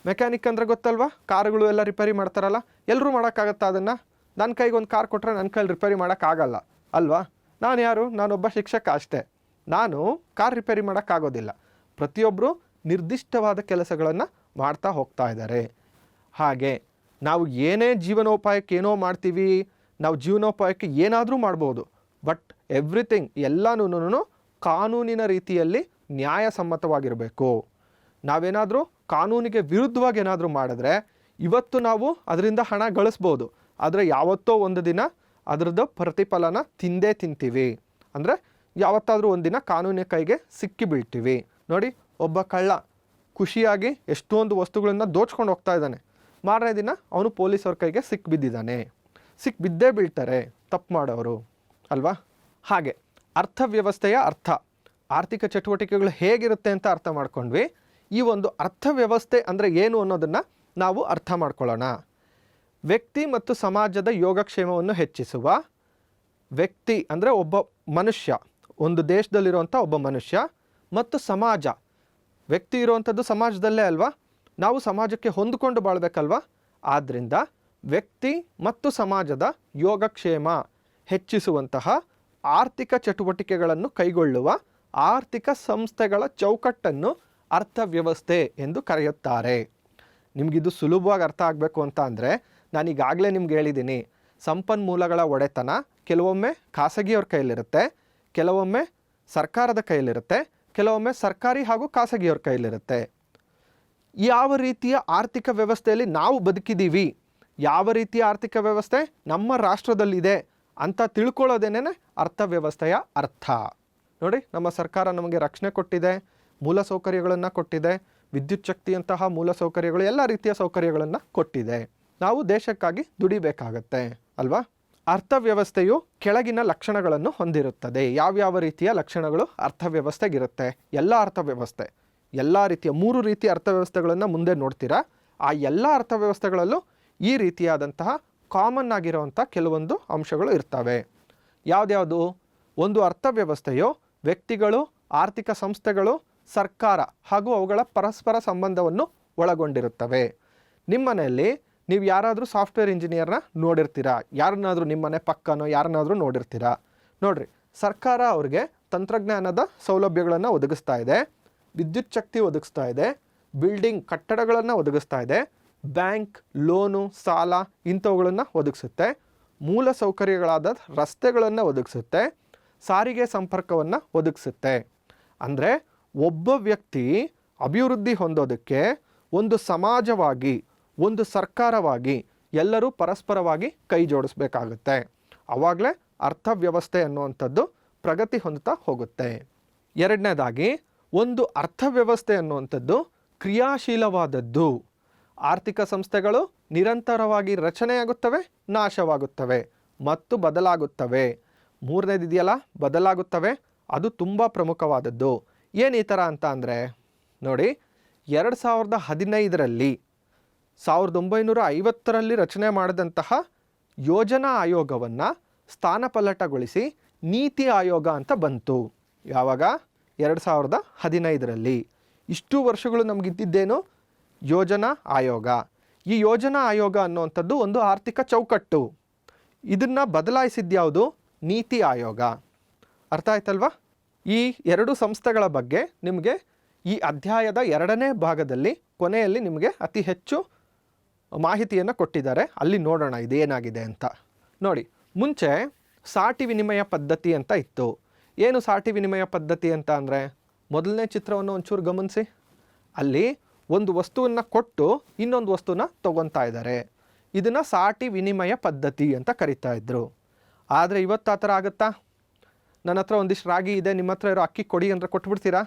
ಮೆಕ್ಯಾನಿಕ್ ಅಂದರೆ ಗೊತ್ತಲ್ವಾ? ಕಾರುಗಳು ಎಲ್ಲ ರಿಪೇರಿ ಮಾಡ್ತಾರಲ್ಲ, ಎಲ್ಲರೂ ಮಾಡೋಕ್ಕಾಗತ್ತಾ ಅದನ್ನು? ನನ್ನ ಕೈಗೆ ಒಂದು ಕಾರ್ ಕೊಟ್ಟರೆ ನನ್ನ ಕೈಲಿ ರಿಪೇರಿ ಮಾಡೋಕ್ಕಾಗಲ್ಲ ಅಲ್ವಾ? ನಾನು ಯಾರು? ನಾನೊಬ್ಬ ಶಿಕ್ಷಕ ಅಷ್ಟೇ. ನಾನು ಕಾರ್ ರಿಪೇರಿ ಮಾಡೋಕ್ಕಾಗೋದಿಲ್ಲ. ಪ್ರತಿಯೊಬ್ಬರು ನಿರ್ದಿಷ್ಟವಾದ ಕೆಲಸಗಳನ್ನು ಮಾಡ್ತಾ ಹೋಗ್ತಾ ಇದ್ದಾರೆ. ಹಾಗೆ ನಾವು ಏನೇ ಜೀವನೋಪಾಯಕ್ಕೆ ಏನೋ ಮಾಡ್ತೀವಿ, ನಾವು ಜೀವನೋಪಾಯಕ್ಕೆ ಏನಾದರೂ ಮಾಡ್ಬೋದು. ಬಟ್ ಎವ್ರಿಥಿಂಗ್ ಎಲ್ಲನೂ ಕಾನೂನಿನ ರೀತಿಯಲ್ಲಿ ನ್ಯಾಯಸಮ್ಮತವಾಗಿರಬೇಕು. ನಾವೇನಾದರೂ ಕಾನೂನಿಗೆ ವಿರುದ್ಧವಾಗಿ ಏನಾದರೂ ಮಾಡಿದ್ರೆ ಇವತ್ತು ನಾವು ಅದರಿಂದ ಹಣ ಗಳಿಸ್ಬೋದು, ಆದರೆ ಯಾವತ್ತೋ ಒಂದು ದಿನ ಅದರದ್ದು ಪ್ರತಿಫಲನ ತಿಂತೀವಿ. ಅಂದರೆ ಯಾವತ್ತಾದರೂ ಒಂದಿನ ಕಾನೂನಿನ ಕೈಗೆ ಸಿಕ್ಕಿ ಬೀಳ್ತೀವಿ. ನೋಡಿ, ಒಬ್ಬ ಕಳ್ಳ ಖುಷಿಯಾಗಿ ಎಷ್ಟೊಂದು ವಸ್ತುಗಳನ್ನು ದೋಚ್ಕೊಂಡು ಹೋಗ್ತಾ ಇದ್ದಾನೆ. ಮಾರನೇ ದಿನ ಅವನು ಪೊಲೀಸವ್ರ ಕೈಗೆ ಸಿಕ್ಬಿದ್ದಿದ್ದಾನೆ. ಬಿದ್ದೇ ಬೀಳ್ತಾರೆ ತಪ್ಪು ಮಾಡೋರು ಅಲ್ವಾ? ಹಾಗೆ ಅರ್ಥವ್ಯವಸ್ಥೆಯ ಆರ್ಥಿಕ ಚಟುವಟಿಕೆಗಳು ಹೇಗಿರುತ್ತೆ ಅಂತ ಅರ್ಥ ಮಾಡ್ಕೊಂಡ್ವಿ. ಈ ಒಂದು ಅರ್ಥವ್ಯವಸ್ಥೆ ಅಂದರೆ ಏನು ಅನ್ನೋದನ್ನು ನಾವು ಅರ್ಥ ಮಾಡ್ಕೊಳ್ಳೋಣ. ವ್ಯಕ್ತಿ ಮತ್ತು ಸಮಾಜದ ಯೋಗಕ್ಷೇಮವನ್ನು ಹೆಚ್ಚಿಸುವ ವ್ಯಕ್ತಿ ಅಂದರೆ ಒಬ್ಬ ಮನುಷ್ಯ, ಒಂದು ದೇಶದಲ್ಲಿರುವಂಥ ಒಬ್ಬ ಮನುಷ್ಯ, ಮತ್ತು ಸಮಾಜ. ವ್ಯಕ್ತಿ ಇರುವಂಥದ್ದು ಸಮಾಜದಲ್ಲೇ ಅಲ್ವಾ? ನಾವು ಸಮಾಜಕ್ಕೆ ಹೊಂದಿಕೊಂಡು ಬಾಳ್ಬೇಕಲ್ವಾ? ಆದ್ದರಿಂದ ವ್ಯಕ್ತಿ ಮತ್ತು ಸಮಾಜದ ಯೋಗಕ್ಷೇಮ ಹೆಚ್ಚಿಸುವಂತಹ ಆರ್ಥಿಕ ಚಟುವಟಿಕೆಗಳನ್ನು ಕೈಗೊಳ್ಳುವ ಆರ್ಥಿಕ ಸಂಸ್ಥೆಗಳ ಚೌಕಟ್ಟನ್ನು ಅರ್ಥವ್ಯವಸ್ಥೆ ಎಂದು ಕರೆಯುತ್ತಾರೆ. ನಿಮಗಿದು ಸುಲಭವಾಗಿ ಅರ್ಥ ಆಗಬೇಕು ಅಂತ ಅಂದರೆ ನಾನೀಗಾಗಲೇ ನಿಮ್ಗೆ ಹೇಳಿದ್ದೀನಿ, ಸಂಪನ್ಮೂಲಗಳ ಒಡೆತನ ಕೆಲವೊಮ್ಮೆ ಖಾಸಗಿಯವ್ರ ಕೈಲಿರುತ್ತೆ, ಕೆಲವೊಮ್ಮೆ ಸರ್ಕಾರದ ಕೈಲಿರುತ್ತೆ, ಕೆಲವೊಮ್ಮೆ ಸರ್ಕಾರಿ ಹಾಗೂ ಖಾಸಗಿಯವ್ರ ಕೈಲಿರುತ್ತೆ. ಯಾವ ರೀತಿಯ ಆರ್ಥಿಕ ವ್ಯವಸ್ಥೆಯಲ್ಲಿ ನಾವು ಬದುಕಿದ್ದೀವಿ, ಯಾವ ರೀತಿಯ ಆರ್ಥಿಕ ವ್ಯವಸ್ಥೆ ನಮ್ಮ ರಾಷ್ಟ್ರದಲ್ಲಿದೆ ಅಂತ ತಿಳ್ಕೊಳ್ಳೋದೇನೇ ಅರ್ಥವ್ಯವಸ್ಥೆಯ ಅರ್ಥ. ನೋಡಿ, ನಮ್ಮ ಸರ್ಕಾರ ನಮಗೆ ರಕ್ಷಣೆ ಕೊಟ್ಟಿದೆ, ಮೂಲ ಸೌಕರ್ಯಗಳನ್ನು ಕೊಟ್ಟಿದೆ, ವಿದ್ಯುತ್ ಶಕ್ತಿಯಂತಹ ಮೂಲ ಸೌಕರ್ಯಗಳು, ಎಲ್ಲ ರೀತಿಯ ಸೌಕರ್ಯಗಳನ್ನು ಕೊಟ್ಟಿದೆ. ನಾವು ದೇಶಕ್ಕಾಗಿ ದುಡಿಬೇಕಾಗತ್ತೆ ಅಲ್ವಾ? ಅರ್ಥವ್ಯವಸ್ಥೆಯು ಕೆಳಗಿನ ಲಕ್ಷಣಗಳನ್ನು ಹೊಂದಿರುತ್ತದೆ. ಯಾವ್ಯಾವ ರೀತಿಯ ಲಕ್ಷಣಗಳು ಅರ್ಥವ್ಯವಸ್ಥೆಗಿರುತ್ತೆ? ಎಲ್ಲ ರೀತಿಯ 3 ರೀತಿಯ ಅರ್ಥವ್ಯವಸ್ಥೆಗಳನ್ನು ಮುಂದೆ ನೋಡ್ತೀರಾ. ಆ ಎಲ್ಲ ಅರ್ಥವ್ಯವಸ್ಥೆಗಳಲ್ಲೂ ಈ ರೀತಿಯಾದಂತಹ ಕಾಮನ್ ಆಗಿರುವಂಥ ಕೆಲವೊಂದು ಅಂಶಗಳು ಇರ್ತವೆ. ಯಾವ್ದ್ಯಾವುದು? ಒಂದು ಅರ್ಥವ್ಯವಸ್ಥೆಯು ವ್ಯಕ್ತಿಗಳು, ಆರ್ಥಿಕ ಸಂಸ್ಥೆಗಳು, ಸರ್ಕಾರ ಹಾಗೂ ಅವುಗಳ ಪರಸ್ಪರ ಸಂಬಂಧವನ್ನು ಒಳಗೊಂಡಿರುತ್ತವೆ. ನಿಮ್ಮ ಮನೆಯಲ್ಲಿ ನೀವು ಯಾರಾದರೂ ಸಾಫ್ಟ್ವೇರ್ ಇಂಜಿನಿಯರ್ನ ನೋಡಿರ್ತೀರಾ, ಯಾರನ್ನಾದರೂ ನಿಮ್ಮ ಮನೆ ಪಕ್ಕನೋ ಯಾರನ್ನಾದರೂ ನೋಡಿರ್ತೀರಾ. ನೋಡ್ರಿ, ಸರ್ಕಾರ ಅವ್ರಿಗೆ ತಂತ್ರಜ್ಞಾನದ ಸೌಲಭ್ಯಗಳನ್ನು ಒದಗಿಸ್ತಾ ಇದೆ, ವಿದ್ಯುತ್ ಶಕ್ತಿ ಒದಗಿಸ್ತಾ ಇದೆ, ಬಿಲ್ಡಿಂಗ್ ಕಟ್ಟಡಗಳನ್ನು ಒದಗಿಸ್ತಾ ಇದೆ, ಬ್ಯಾಂಕ್ ಲೋನು ಸಾಲ ಇಂಥವುಗಳನ್ನು ಒದಗಿಸುತ್ತೆ, ಮೂಲ ಸೌಕರ್ಯಗಳಾದ ರಸ್ತೆಗಳನ್ನು ಒದಗಿಸುತ್ತೆ, ಸಾರಿಗೆ ಸಂಪರ್ಕವನ್ನು ಒದಗಿಸುತ್ತೆ. ಅಂದರೆ ಒಬ್ಬ ವ್ಯಕ್ತಿ ಅಭಿವೃದ್ಧಿ ಹೊಂದೋದಕ್ಕೆ ಒಂದು ಸಮಾಜವಾಗಿ, ಒಂದು ಸರ್ಕಾರವಾಗಿ ಎಲ್ಲರೂ ಪರಸ್ಪರವಾಗಿ ಕೈ ಜೋಡಿಸ್ಬೇಕಾಗುತ್ತೆ. ಆವಾಗಲೇ ಅರ್ಥವ್ಯವಸ್ಥೆ ಅನ್ನುವಂಥದ್ದು ಪ್ರಗತಿ ಹೊಂದುತ್ತಾ ಹೋಗುತ್ತೆ. ಎರಡನೇದಾಗಿ, ಒಂದು ಅರ್ಥವ್ಯವಸ್ಥೆ ಅನ್ನುವಂಥದ್ದು ಕ್ರಿಯಾಶೀಲವಾದದ್ದು. ಆರ್ಥಿಕ ಸಂಸ್ಥೆಗಳು ನಿರಂತರವಾಗಿ ರಚನೆಯಾಗುತ್ತವೆ, ನಾಶವಾಗುತ್ತವೆ ಮತ್ತು ಬದಲಾಗುತ್ತವೆ. ಮೂರನೇದಿದೆಯಲ್ಲ, ಬದಲಾಗುತ್ತವೆ, ಅದು ತುಂಬ ಪ್ರಮುಖವಾದದ್ದು. ಏನು ಈ ಥರ ಅಂತ ಅಂದರೆ ನೋಡಿ, 2015ರಲ್ಲಿ 1950ರಲ್ಲಿ ರಚನೆ ಮಾಡಿದಂತಹ ಯೋಜನಾ ಆಯೋಗವನ್ನು ಸ್ಥಾನಪಲ್ಲಟಗೊಳಿಸಿ ನೀತಿ ಆಯೋಗ ಅಂತ ಬಂತು. ಯಾವಾಗ? 2015ರಲ್ಲಿ. ಇಷ್ಟು ವರ್ಷಗಳು ನಮಗಿದ್ದೇನು? ಯೋಜನಾ ಆಯೋಗ. ಈ ಯೋಜನಾ ಆಯೋಗ ಅನ್ನುವಂಥದ್ದು ಒಂದು ಆರ್ಥಿಕ ಚೌಕಟ್ಟು. ಇದನ್ನು ಬದಲಾಯಿಸಿದ್ಯಾವುದು? ನೀತಿ ಆಯೋಗ. ಅರ್ಥ ಆಯ್ತಲ್ವಾ? ಈ 2 ಸಂಸ್ಥೆಗಳ ಬಗ್ಗೆ ನಿಮಗೆ ಈ ಅಧ್ಯಾಯದ 2ನೇ ಭಾಗದಲ್ಲಿ ಕೊನೆಯಲ್ಲಿ ನಿಮಗೆ ಅತಿ ಹೆಚ್ಚು ಮಾಹಿತಿಯನ್ನು ಕೊಟ್ಟಿದ್ದಾರೆ. ಅಲ್ಲಿ ನೋಡೋಣ ಇದೇನಾಗಿದೆ ಅಂತ. ನೋಡಿ, ಮುಂಚೆ ಸಾಟಿ ವಿನಿಮಯ ಪದ್ಧತಿ ಅಂತ ಇತ್ತು. ಏನು ಸಾಟಿ ವಿನಿಮಯ ಪದ್ಧತಿ ಅಂತ ಅಂದರೆ, ಮೊದಲನೇ ಚಿತ್ರವನ್ನು ಒಂಚೂರು ಗಮನಿಸಿ. ಅಲ್ಲಿ ಒಂದು ವಸ್ತುವನ್ನು ಕೊಟ್ಟು ಇನ್ನೊಂದು ವಸ್ತುನ ತೊಗೊತಾ ಇದ್ದಾರೆ. ಇದನ್ನು ಸಾಟಿ ವಿನಿಮಯ ಪದ್ಧತಿ ಅಂತ ಕರಿತಾ ಇದ್ರು. ಆದರೆ ಇವತ್ತು ಆ ಥರ ಆಗುತ್ತಾ? ನನ್ನ ಹತ್ರ ಒಂದಿಷ್ಟು ರಾಗಿ ಇದೆ, ನಿಮ್ಮ ಹತ್ರ ಇರೋ ಅಕ್ಕಿ ಕೊಡಿ ಅಂದರೆ ಕೊಟ್ಬಿಡ್ತೀರಾ?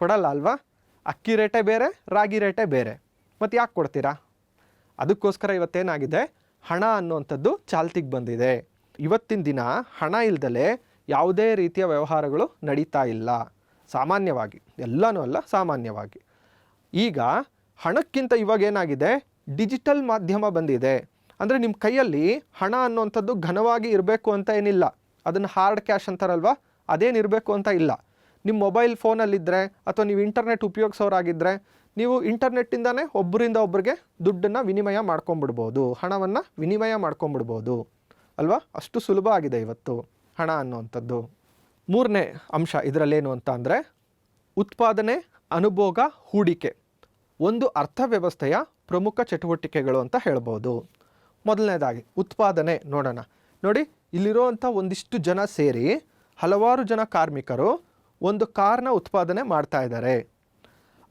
ಕೊಡಲ್ಲ ಅಲ್ವಾ? ಅಕ್ಕಿ ರೇಟೇ ಬೇರೆ, ರಾಗಿ ರೇಟೇ ಬೇರೆ. ಮತ್ತು ಯಾಕೆ ಕೊಡ್ತೀರಾ? ಅದಕ್ಕೋಸ್ಕರ ಇವತ್ತೇನಾಗಿದೆ, ಹಣ ಅನ್ನುವಂಥದ್ದು ಚಾಲ್ತಿಗೆ ಬಂದಿದೆ. ಇವತ್ತಿನ ದಿನ ಹಣ ಇಲ್ದಲೆ ಯಾವುದೇ ರೀತಿಯ ವ್ಯವಹಾರಗಳು ನಡೀತಾ ಇಲ್ಲ ಸಾಮಾನ್ಯವಾಗಿ, ಎಲ್ಲನೂ ಅಲ್ಲ ಸಾಮಾನ್ಯವಾಗಿ. ಈಗ ಹಣಕ್ಕಿಂತ ಇವಾಗ ಏನಾಗಿದೆ, ಡಿಜಿಟಲ್ ಮಾಧ್ಯಮ ಬಂದಿದೆ. ಅಂದರೆ ನಿಮ್ಮ ಕೈಯಲ್ಲಿ ಹಣ ಅನ್ನುವಂಥದ್ದು ಘನವಾಗಿ ಇರಬೇಕು ಅಂತ ಏನಿಲ್ಲ, ಅದನ್ನು ಹಾರ್ಡ್ ಕ್ಯಾಶ್ ಅಂತಾರಲ್ವ, ಅದೇನಿರಬೇಕು ಅಂತ ಇಲ್ಲ. ನಿಮ್ಮ ಮೊಬೈಲ್ ಫೋನಲ್ಲಿದ್ದರೆ ಅಥವಾ ನೀವು ಇಂಟರ್ನೆಟ್ ಉಪಯೋಗಿಸೋರಾಗಿದ್ದರೆ ನೀವು ಇಂಟರ್ನೆಟ್ಟಿಂದನೇ ಒಬ್ಬರಿಂದ ಒಬ್ಬರಿಗೆ ದುಡ್ಡನ್ನು ವಿನಿಮಯ ಮಾಡ್ಕೊಂಬಿಡ್ಬೋದು, ಹಣವನ್ನು ವಿನಿಮಯ ಮಾಡ್ಕೊಂಬಿಡ್ಬೋದು ಅಲ್ವಾ. ಅಷ್ಟು ಸುಲಭ ಆಗಿದೆ ಇವತ್ತು ಹಣ ಅನ್ನುವಂಥದ್ದು. ಮೂರನೇ ಅಂಶ ಇದರಲ್ಲೇನು ಅಂತ ಅಂದರೆ ಉತ್ಪಾದನೆ, ಅನುಭೋಗ, ಹೂಡಿಕೆ ಒಂದು ಅರ್ಥವ್ಯವಸ್ಥೆಯ ಪ್ರಮುಖ ಚಟುವಟಿಕೆಗಳು ಅಂತ ಹೇಳ್ಬೋದು. ಮೊದಲನೇದಾಗಿ ಉತ್ಪಾದನೆ ನೋಡೋಣ. ನೋಡಿ, ಇಲ್ಲಿರುವಂಥ ಒಂದಿಷ್ಟು ಜನ ಸೇರಿ ಹಲವಾರು ಜನ ಕಾರ್ಮಿಕರು ಒಂದು ಕಾರ್ನ ಉತ್ಪಾದನೆ ಮಾಡ್ತಾ ಇದ್ದಾರೆ.